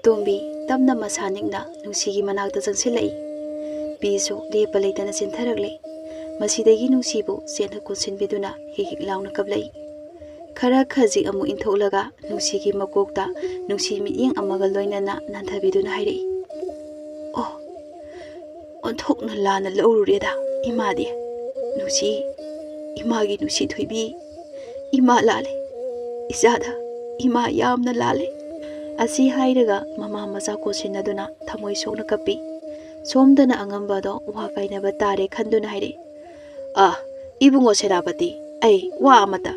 Tombi tamna masaningna Nungsigi manakta changsilai. Bisu lepa leitana sintharagle. Masidagi Nungsibu sena kunsinbiduna hik launa kablai. Khara khaji amu intholaga Nungsigi makokta Nungsi mityeng amaga loinana nanthabiduna hairei. Oh, onthokna lana laurureda imadi. Nungsi imagi Nungsithoibi ima lale. Isada ima yamna lale. Asi hairaga mama maza kosinaduna thamoi sokna kapi. Somdana angambado wa kainaba tare khanduna hairei. Ibungo Senapati, ai wa amata.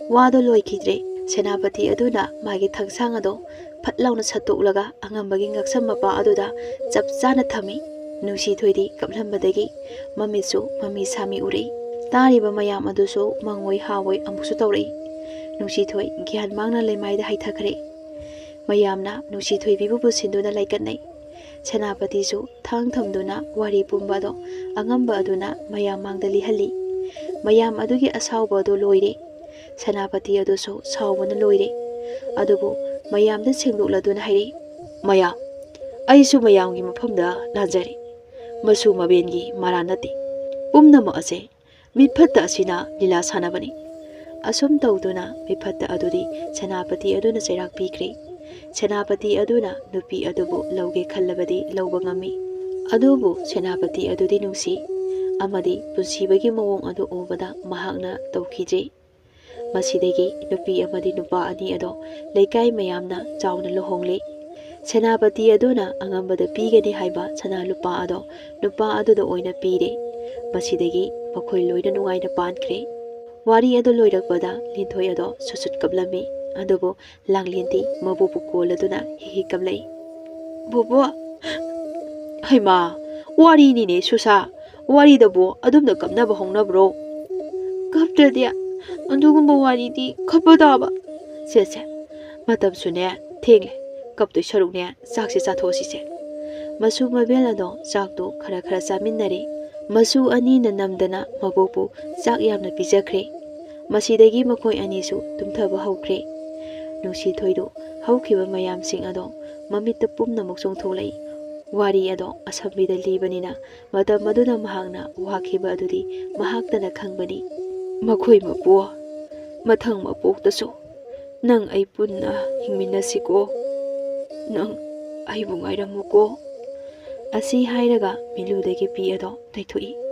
Wado loikidre Senapati aduna magi thangsang ado phatlauna satulaga angambagi ngaksam mapa aduda chapchana thami. Nungsithoidi kaplambadagi mamisu mami sami urei. Tariba mayam adusu mangoi hawoi amusu tawrei. Nungsithoi gyan mangna leimaida haithakre. Mayamna Nungsithoi bibu sinduna laikanai. Senapati su thang thamduna wari pumbado angamba aduna mayam mangdali hali. Mayam adugi asawba do loire. Senapati adusu sawbana loire. Adubu mayamda sengdokladuna hairi. Mayam aisu mayamgi mafamda lanjari. Masu mabengi maranati. Pumnama ase mitphatta asina lila sanabani. Asum tawduna mitphatta adudi Senapati aduna chairak pikre. Senapati aduna nupi adubu lauge khallabadi lauba ngami. Adubu Senapati adudi nungsi. Amadi punsibagi mawong adu ubada mahakna tawkidre. Masidagi nupi amadi nupa ani ado laikai mayamna chawna lohongli. Senapati aduna angambada pigani haiba sana lupa ado nupa aduda oina pire. Masidagi makhoi loina nungaina pankre. Wari ado loirakpada linthoi ado susut kablami. ꯑꯗꯨꯕꯨ ꯂꯥꯡꯂꯦꯟꯗꯤ ꯃꯕꯣꯛꯄꯨ ꯀꯣꯜꯂꯗꯨꯅ ꯍꯤꯛ ꯀꯞꯂꯛꯏ꯫ ꯕꯣꯕꯣꯛ, ꯍꯩꯃꯥ, ꯋꯥꯔꯤꯅꯤꯅꯦ ꯁꯨꯁꯥ, ꯋꯥꯔꯤꯗꯕꯨ ꯑꯗꯨꯝꯅ ꯀꯞꯅꯕ ꯍꯧꯅꯕ꯭ꯔꯣ? ꯀꯞꯇ꯭ꯔꯗꯤ ꯑꯗꯨꯒꯨꯝꯕ ꯋꯥꯔꯤꯗꯤ ꯀꯞꯄ ꯇꯥꯕ꯫ ꯁꯦ ꯃꯇꯝꯁꯨꯅꯦ ꯊꯦꯡꯂꯦ, ꯀꯞꯇꯣꯏ ꯁꯔꯨꯛꯅꯦ ꯆꯥꯛꯁꯦ ꯆꯥꯊꯣꯛꯑꯁꯤꯁꯦ꯫ ꯃꯁꯨ ꯃꯕꯦꯜ ꯑꯗꯣ ꯆꯥꯛꯇꯨ ꯈꯔ ꯆꯥꯃꯤꯟꯅꯔꯦ꯫ ꯃꯁꯨ ꯑꯅꯤꯅ ꯅꯝꯗꯅ ꯃꯕꯣꯛꯄꯨ ꯆꯥꯛ ꯌꯥꯝꯅ ꯄꯤꯖꯈ꯭ꯔꯦ꯫ ꯃꯁꯤꯗꯒꯤ ꯃꯈꯣꯏ ꯑꯅꯤꯁꯨ ꯇꯨꯝꯊꯕ ꯍꯧꯈ꯭ꯔꯦ꯫ ꯅꯨꯡꯁꯤꯊꯣꯏꯗꯨ ꯍꯧꯈꯤꯕ ꯃꯌꯥꯝꯁꯤꯡ ꯑꯗꯣ ꯃꯃꯤꯠꯇ ꯄꯨꯝꯅꯃꯛ ꯆꯣꯡꯊꯣꯛꯂꯛꯏ꯫ ꯋꯥꯔꯤ ꯑꯗꯣ ꯑꯁꯝꯕꯤꯗ ꯂꯤꯕꯅꯤꯅ ꯃꯇꯝ ꯑꯗꯨꯗ ꯃꯍꯥꯛꯅ ꯋꯥꯈꯤꯕ ꯑꯗꯨꯗꯤ ꯃꯍꯥꯛꯇꯅ ꯈꯪꯕꯅꯤ꯫ ꯃꯈꯣꯏ ꯃꯄꯨ, ꯃꯊꯪ ꯃꯄꯣꯛꯇꯁꯨ ꯅꯪ ꯑꯩ ꯄꯨꯟꯅ ꯍꯤꯡꯃꯤꯟꯅꯁꯤꯀꯣ, ꯅꯪ ꯑꯩꯕꯨ ꯉꯥꯏꯔꯝꯃꯨꯀꯣ꯫ ꯑꯁꯤ ꯍꯥꯏꯔꯒ ꯃꯤꯂꯨꯗꯒꯤ ꯄꯤ ꯑꯗꯣ ꯇꯩꯊꯣꯛꯏ꯫